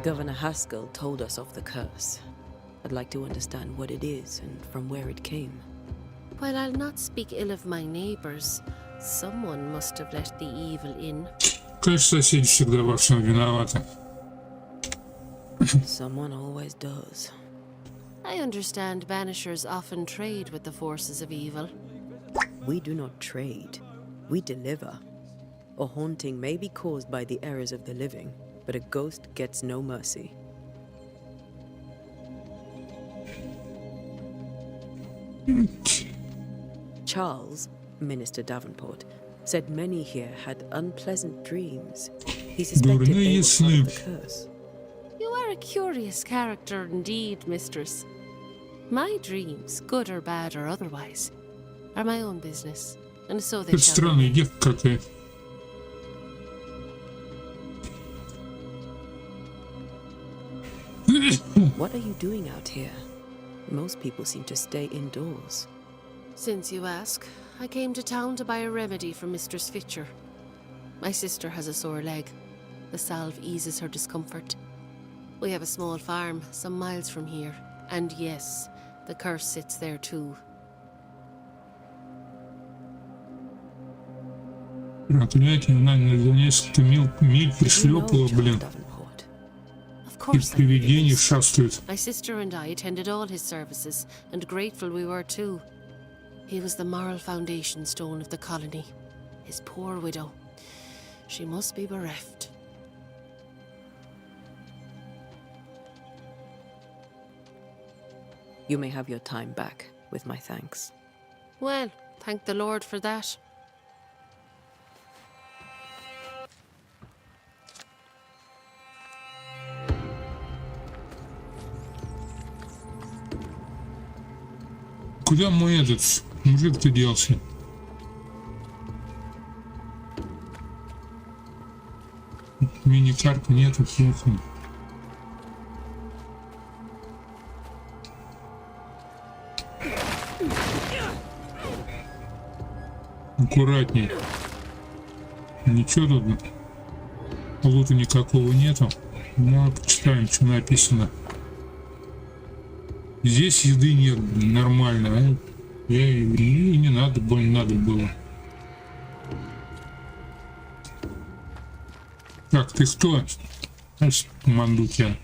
Governor Haskell told us of the curse. I'd like to understand what it is and from where it came. While I'll not speak ill of my neighbours, someone must have let the evil in. Конечно, соседи всегда во всем виноваты. Someone always does. I understand Banishers often trade with the forces of evil. We do not trade. We deliver. A haunting may be caused by the errors of the living, but a ghost gets no mercy. Charles, Minister Davenport, said many here had unpleasant dreams. He suspected they were part of the curse. You are a curious character indeed, mistress. My dreams, good or bad or otherwise, are my own business, and so they Это shall странная be. девка какая-то. What are you doing out here? Most people seem to stay indoors. Since you ask, I came to town to buy a remedy for Mistress Fitcher. My sister has a sore leg. The salve eases her discomfort. We have a small farm some miles from here, and yes, the curse sits there too. Проклятие, она за несколько миль пришлепала, блин. Of И course, I привидения knew. шастают. My sister and I attended all his services, and grateful we were too. He was the moral foundation stone of the colony. His poor widow. She must be bereft. You may have your time back, with my thanks. Well, thank the Lord for that. Куда мой этот мужик-то делся? Мини-карты нету, плохо. аккуратней. Ничего тут лута никакого нету. Ну, почитаем, что написано. Здесь еды нет, блин, нормально. А? И не надо было. Так, ты кто? Знаешь, команду тебя.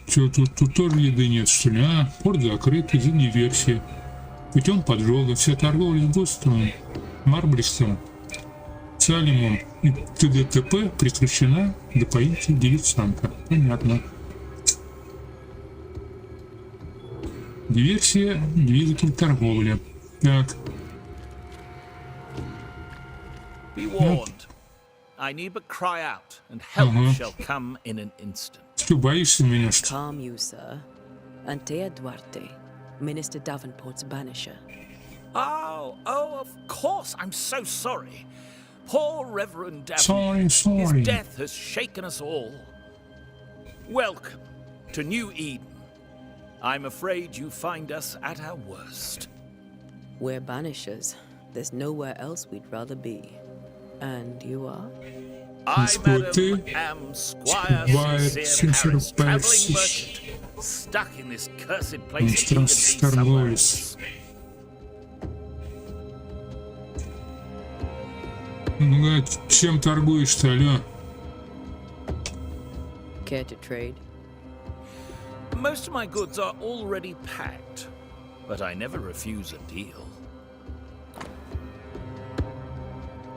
Что, тут тоже еды нет, что ли? А, порт закрыт из-за диверсии. Путем поджога вся торговля с Гостовым, Марблихсом, Салимом и т.д. прекращена до поимки диверсанта. Понятно. Диверсия, двигатель торговли. Так. Be warned. I need but cry out, and help shall come in an instant. Что, боишься меня, что? Calm you, sir. Antea Duarte, Minister Davenport's banisher. Oh, of course. I'm so sorry. Poor Reverend Davenport. Sorry. His death has shaken us all. Welcome to New Eden. I'm afraid you find us at our worst. We're banishers. There's nowhere else we'd rather be. And you are? I, madam, am Squire Sincere Harris, travelling merchant, stuck in this cursed place of somewhere else. Ну, чем торгуешь-то, алё? Care to trade? Most of my goods are already packed, but I never refuse a deal.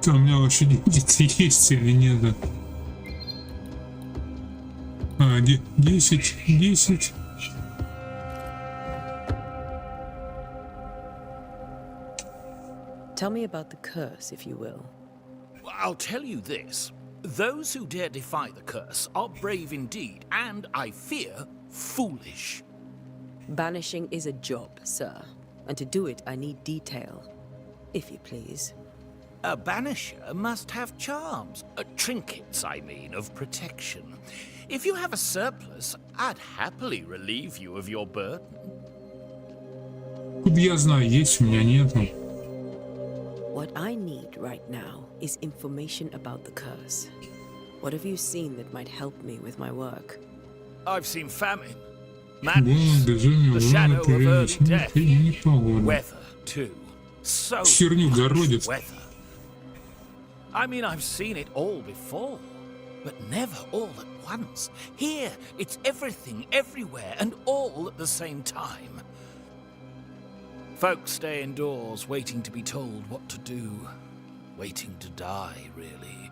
У меня вообще деньги есть или нет? А, 10. Tell me about the curse, if you will. I'll tell you this. Those who dare defy the curse are brave indeed, and, I fear, foolish. Banishing is a job, sir. And to do it, I need detail. If you please. A banisher must have charms, trinkets, I mean, of protection. If you have a surplus, I'd happily relieve you of your burden. Куда я знаю, есть у меня нету. What I need right now is information about the curse. What have you seen that might help me with my work? I've seen famine, madness, the shadow of early death, weather too. So much weather. I mean, I've seen it all before, but never all at once. Here, it's everything, everywhere, and all at the same time. Folks stay indoors, waiting to be told what to do. Waiting to die, really.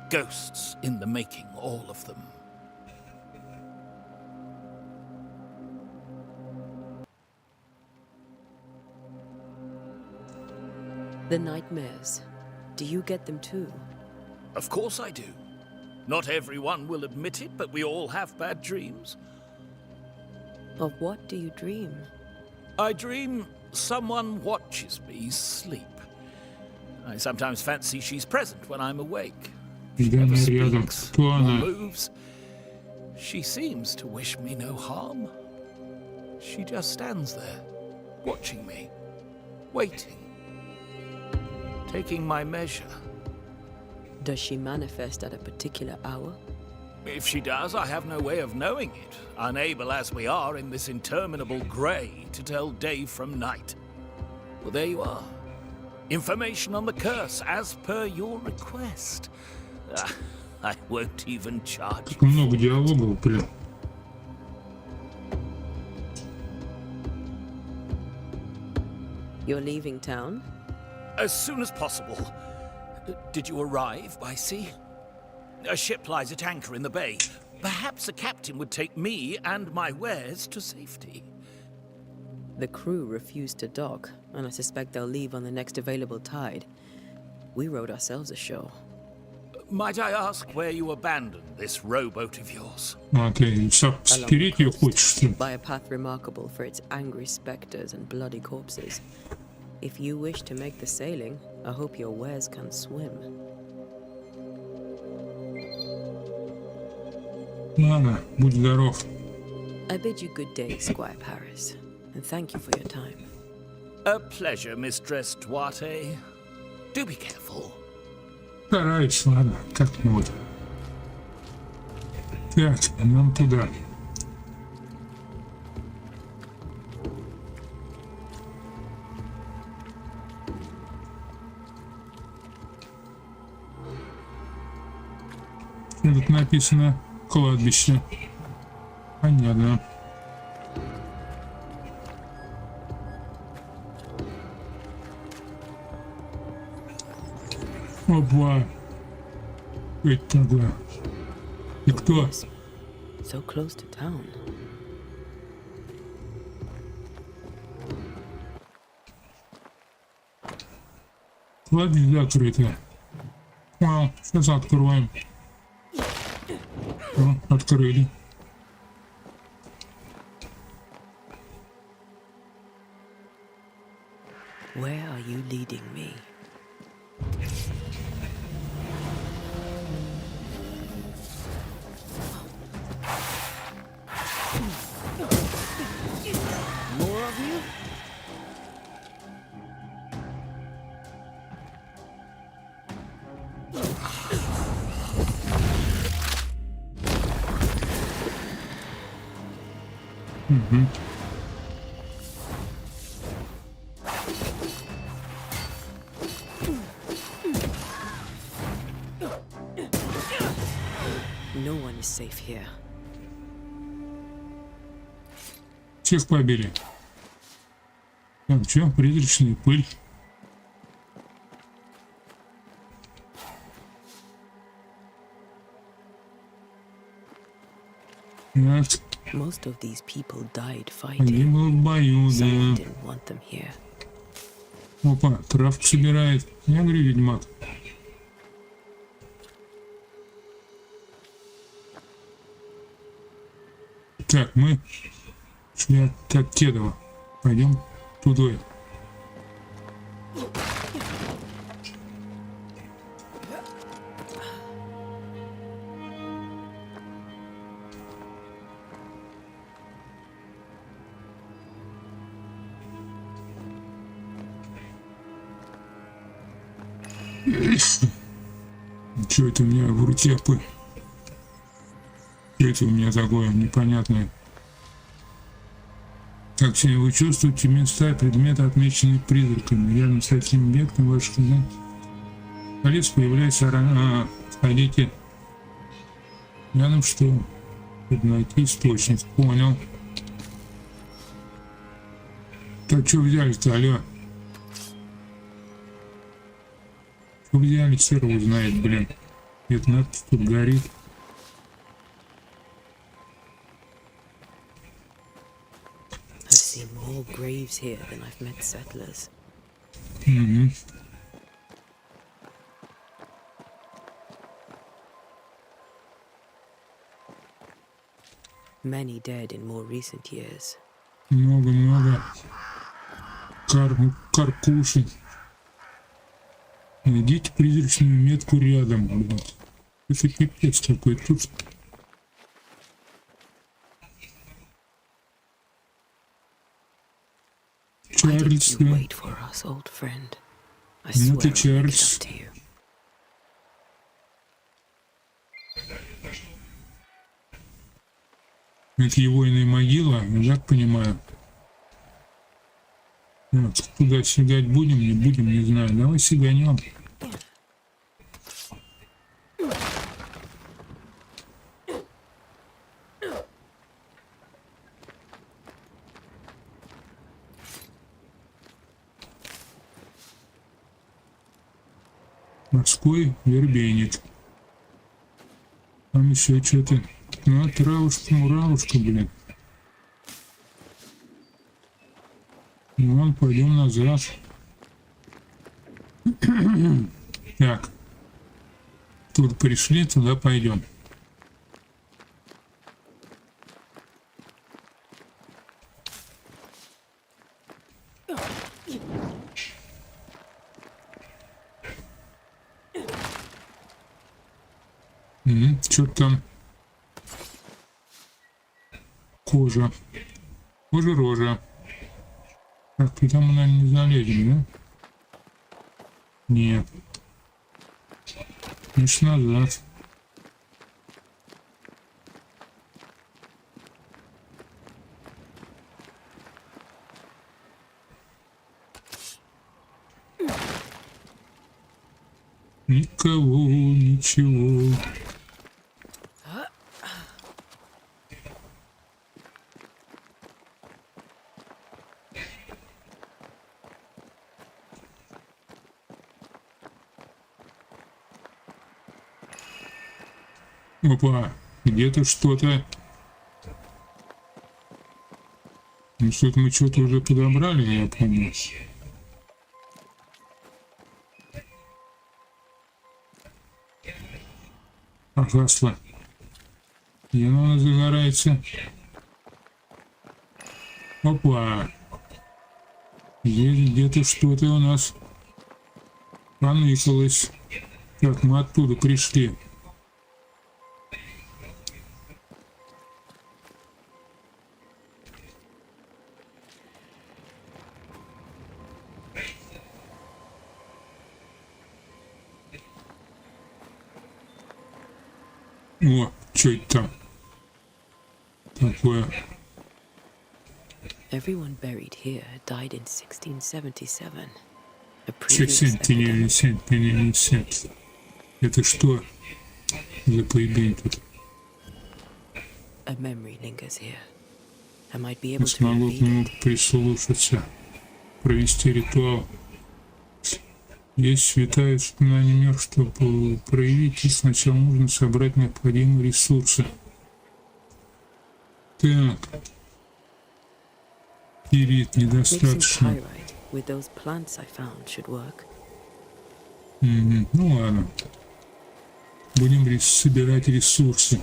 Ghosts in the making, all of them. The nightmares. Do you get them too? Of course I do. Not everyone will admit it, but we all have bad dreams. Of what do you dream? I dream someone watches me sleep. I sometimes fancy she's present when I'm awake. She never speaks or moves. She seems to wish me no harm. She just stands there, watching me, waiting. Taking my measure. Does she manifest at a particular hour? If she does, I have no way of knowing it, unable as we are in this interminable grey to tell day from night. Well, there you are. Information on the curse as per your request. I won't even charge you. Много диалогов, блин. You're leaving town? As soon as possible. Did you arrive by sea? A ship lies at anchor in the bay. Perhaps a captain would take me and my wares to safety. The crew refused to dock, and I suspect they'll leave on the next available tide. We rode ourselves ashore. Might I ask where you abandoned this rowboat of yours? А ты спереть ее хочешь, что ли? By a path remarkable for its angry specters and bloody corpses. If you wish to make the sailing, I hope your wares can swim. Ладно, будь здоров. I bid you good day, Squire Paris, and thank you for your time. A pleasure, Mistress Duarte. Do be careful. Стараюсь, ладно, как-нибудь. Так, нам туда. Тут написано кладбище. Понятно. Опа. Это такое. И кто? So close to town. Кладбище закрыто. Вау, сейчас откроем. О, открыли. Where are you leading me? More of you? No one is safe here. Всех побили. Так, что? Призрачная пыль. Так. Most of these people died Они fighting. был в бою, Someone да. didn't want them here. Опа, травку собирает. Я говорю, ведьмак. Так, мы шли от Кедова. Пойдем туда. Что это у меня в руке? Что это у меня такое непонятное? Как себя вы чувствуете места и предметы, отмеченные призраками? Рядом с таким объектом ваших колец появляется сходите рядом, что найти источник. Понял. Так что взяли-то, алло? Что взяли, хер его знает, блин. Это надпись тут горит. I've seen more graves here than I've met settlers. Many dead in more recent years. Много-много каркуши. Найдите призрачную метку рядом, блядь. Это пипец какой тут. Чарльз, да. Wait for us, old friend. I Ну swear ты I'll make it Чарльз. up to you. Это его иная могила, я так понимаю. Вот, туда сигать будем, не будем, не знаю. Давай сиганем. Морской вербейник. Там еще что-то. Ну, травушка-муравушка, блин. Ну, вон, пойдем назад. Так. Тут пришли, туда пойдем. Что там? Кожа. Кожа-рожа. Так, ты там, наверное, не залезем, да? Нет. Лишь назад. Никого, ничего. Опа, где-то что-то. Ну, что-то мы что-то уже подобрали, я помню. Погасла. И она загорается. Опа. Здесь где-то что-то у нас поныкалось. Как мы оттуда пришли. О, что это там? Такое. Everyone buried here died in 1677. A previous 1677. Это что за поединки тут? A memory lingers here. I might be Я able to смогу к read нему it. прислушаться, провести ритуал. Есть святая вспоминание мер, чтобы проявить их, сначала нужно собрать необходимые ресурсы. Так. Пирит недостаточно. Pyrite with those plants I found should work. Ну ладно. Будем собирать ресурсы.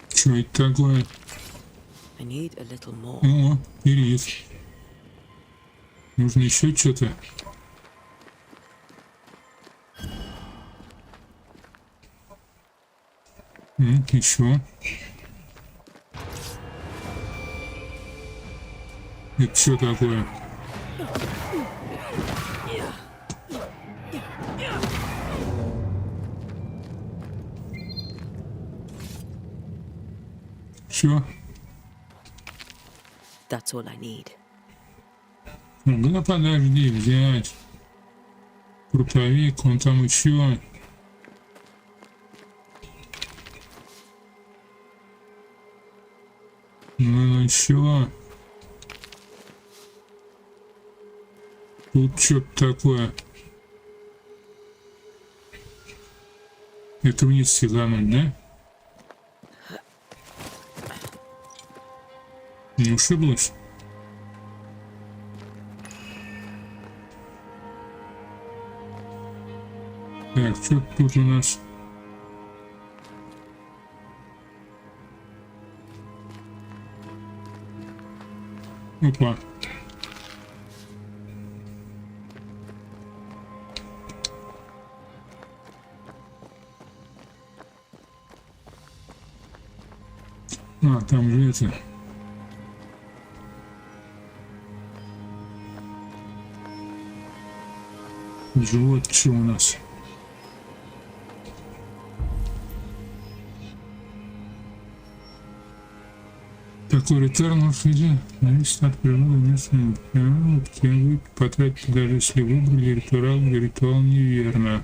Что это такое? I need a little more. О, перед. Нужно еще что-то. Еще. Это что такое? Все. That's all I need. Ну подожди, взять. Крутовик, он там еще. Ну еще. Тут что-то такое. Это вниз сигануть, да? Не ушиблась? Так, что тут у нас? Опа. А, там же это... Вот что у нас. Такой ретерн зависит от природы местного. Вы потратите, даже если выбрали ритуал неверно.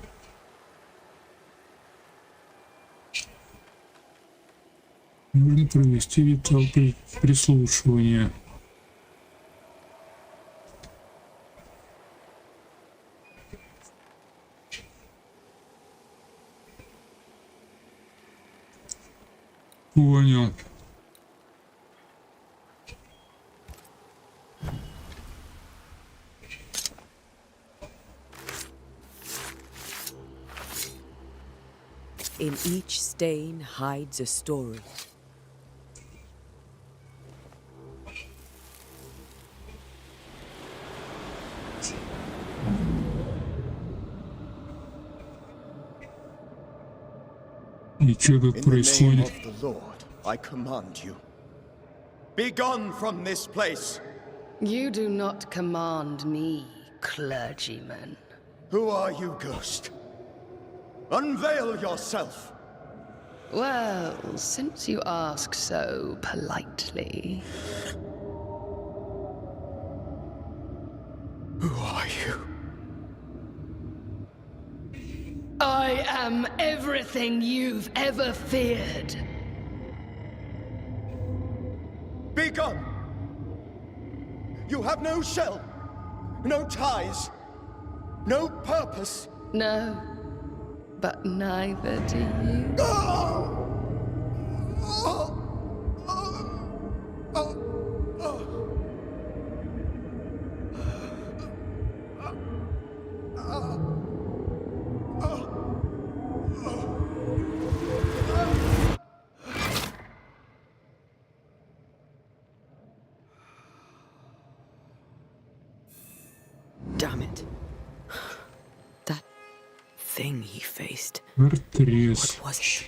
Нужно провести ритуал прислушивания. Понял. In each stain hides a story. И что тут In the name происходит? of the Lord, I command you. Be gone from this place. You do not command me, clergyman. Who are you, ghost? Unveil yourself. Well, since you ask so politely. Who are you? I am everything you've ever feared. Be gone. You have no shell, no ties, no purpose. No, but neither do you. Damn it. That thing he faced. Портрет. What was it?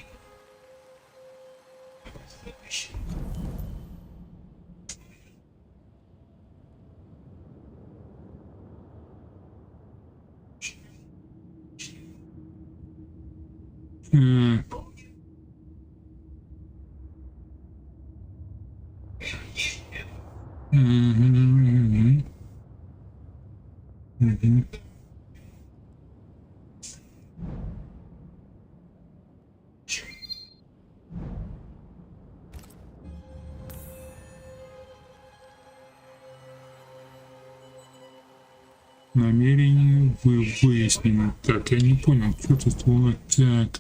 Намерение выяснено. Так, я не понял, что тут вот так.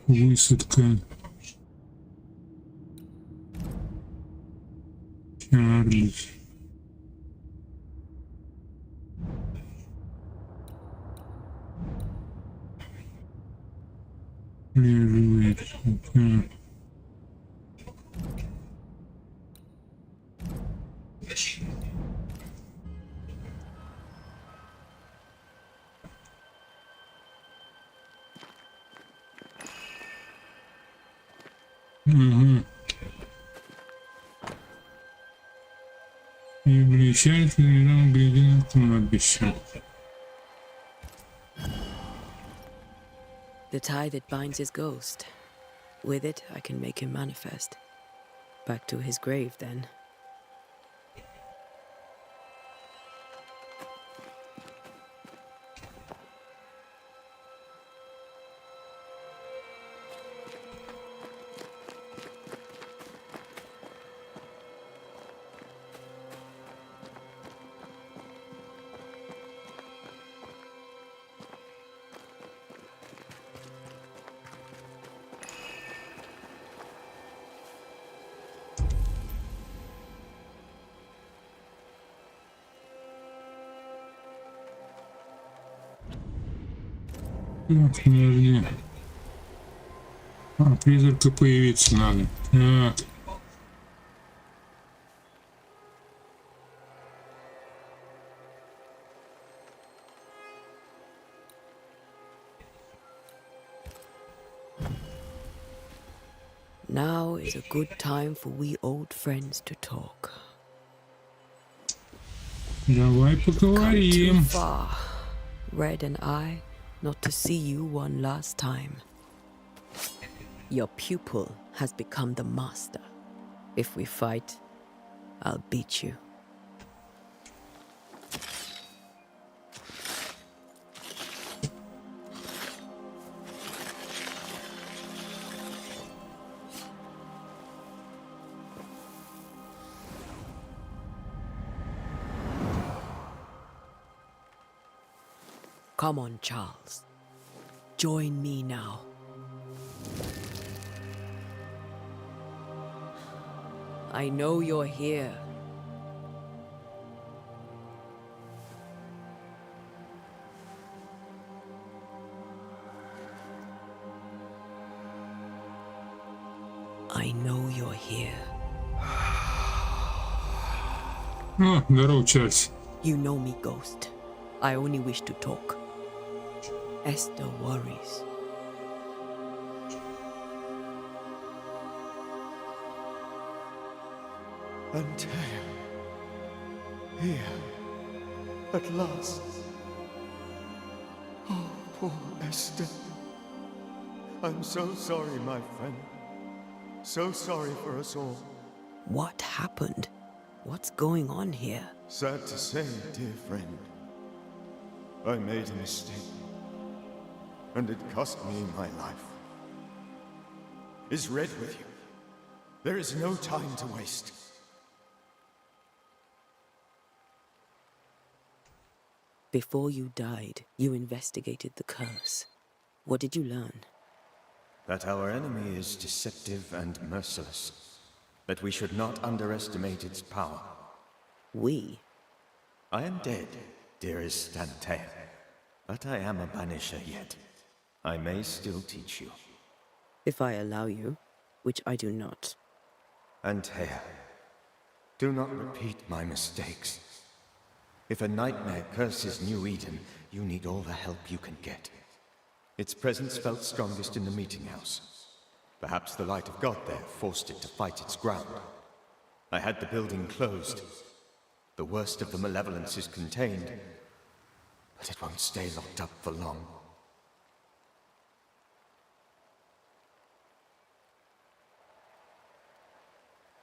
Высадка. Чарльз. Лежит. Угу. И обличает генерал Гридина кладбище. The tie that binds his ghost. With it, I can make him manifest. Back to his grave, then. Так, подожди. Призрака появиться надо. Так. Now is a good time for we old friends to talk. Давай поговорим. Come too far, Red and I, not to see you one last time. Your pupil has become the master. If we fight, I'll beat you. Come on, Charles. Join me now. I know you're here. I know you're here. Здорово, Чарльз. You know me, Ghost. I only wish to talk. Esther worries. Antea. Here. At last. Oh, poor Esther. I'm so sorry, my friend. So sorry for us all. What happened? What's going on here? Sad to say, dear friend. I made a mistake. And it cost me my life. Is Red with you? There is no time to waste. Before you died, you investigated the curse. What did you learn? That our enemy is deceptive and merciless. That we should not underestimate its power. We? I am dead, dearest Antea. But I am a banisher yet. I may still teach you. If I allow you, which I do not. Antea, do not repeat my mistakes. If a nightmare curses New Eden, you need all the help you can get. Its presence felt strongest in the meeting house. Perhaps the light of God there forced it to fight its ground. I had the building closed. The worst of the malevolence is contained, but it won't stay locked up for long.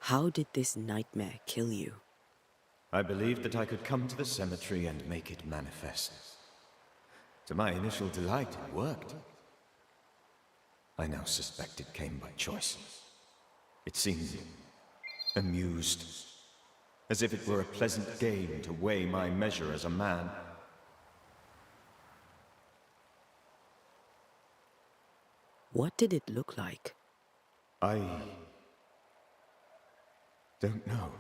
How did this nightmare kill you? I believed that I could come to the cemetery and make it manifest. To my initial delight, it worked. I now suspect it came by choice. It seemed amused, as if it were a pleasant game to weigh my measure as a man. What did it look like? I don't know.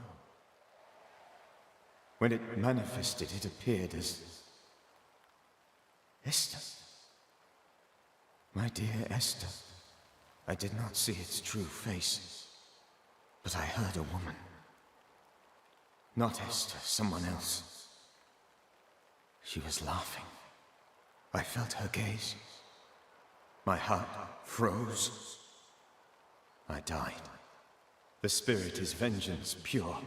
When it manifested, it appeared as Esther. My dear Esther. I did not see its true face, but I heard a woman. Not Esther, someone else. She was laughing. I felt her gaze. My heart froze. I died. The spirit is vengeance pure.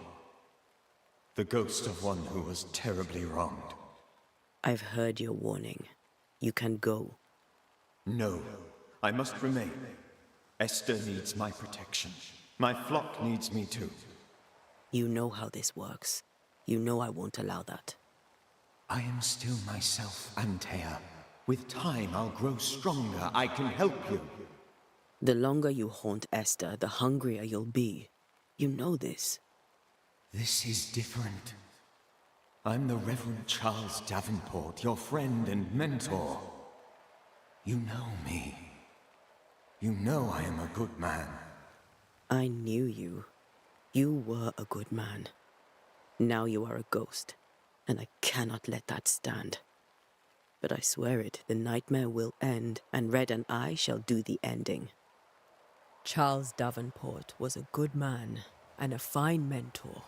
The ghost of one who was terribly wronged. I've heard your warning. You can go. No, I must remain. Esther needs my protection. My flock needs me too. You know how this works. You know I won't allow that. I am still myself, Antea. With time, I'll grow stronger. I can help you. The longer you haunt Esther, the hungrier you'll be. You know this. This is different. I'm the Reverend Charles Davenport, your friend and mentor. You know me. You know I am a good man. I knew you. You were a good man. Now you are a ghost, and I cannot let that stand. But I swear it, the nightmare will end, and Red and I shall do the ending. Charles Davenport was a good man and a fine mentor.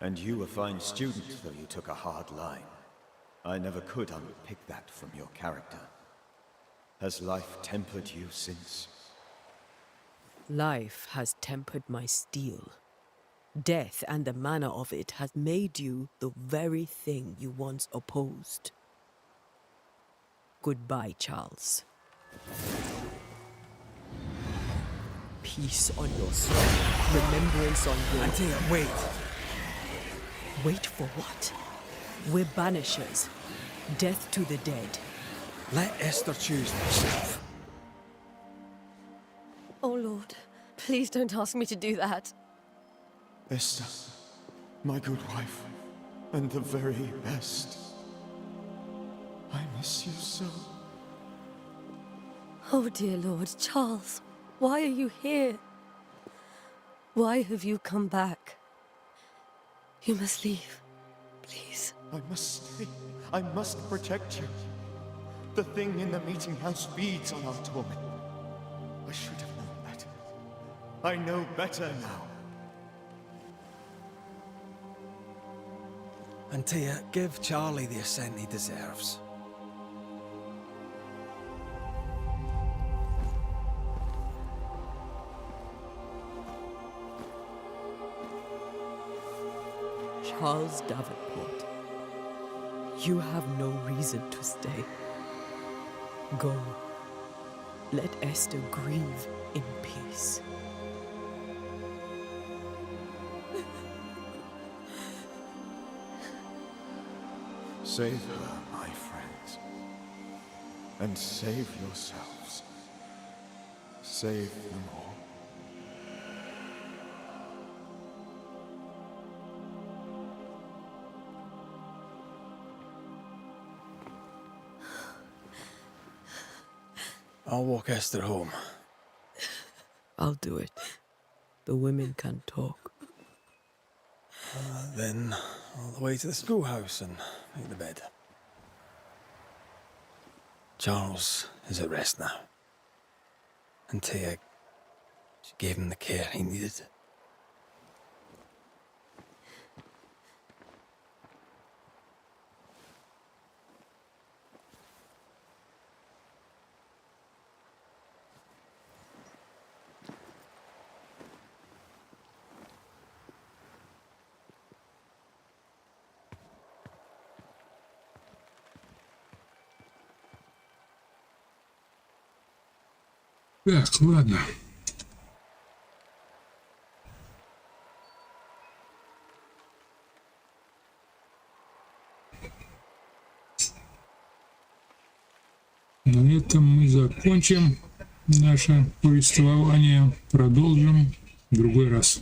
And you a fine student, though you took a hard line. I never could unpick that from your character. Has life tempered you since? Life has tempered my steel. Death and the manner of it has made you the very thing you once opposed. Goodbye, Charles. Peace on your soul. Remembrance on your... Antea, wait. Wait for what? We're banishers. Death to the dead. Let Esther choose herself. Oh, Lord, please don't ask me to do that. Esther, my good wife, and the very best. I miss you so. Oh, dear Lord, Charles, why are you here? Why have you come back? You must leave, please. I must stay. I must protect you. The thing in the meeting house feeds on our torment. I should have known better. I know better now. Antea, give Charlie the ascent he deserves. Charles Davenport, you have no reason to stay. Go. Let Esther grieve in peace. Save her, my friends. And save yourselves. Save them all. I'll walk Esther home. I'll do it. The women can talk. Then all the way to the schoolhouse and make the bed. Charles is at rest now. And Tia, she gave him the care he needed. Так, ладно. На этом мы закончим наше повествование. Продолжим в другой раз.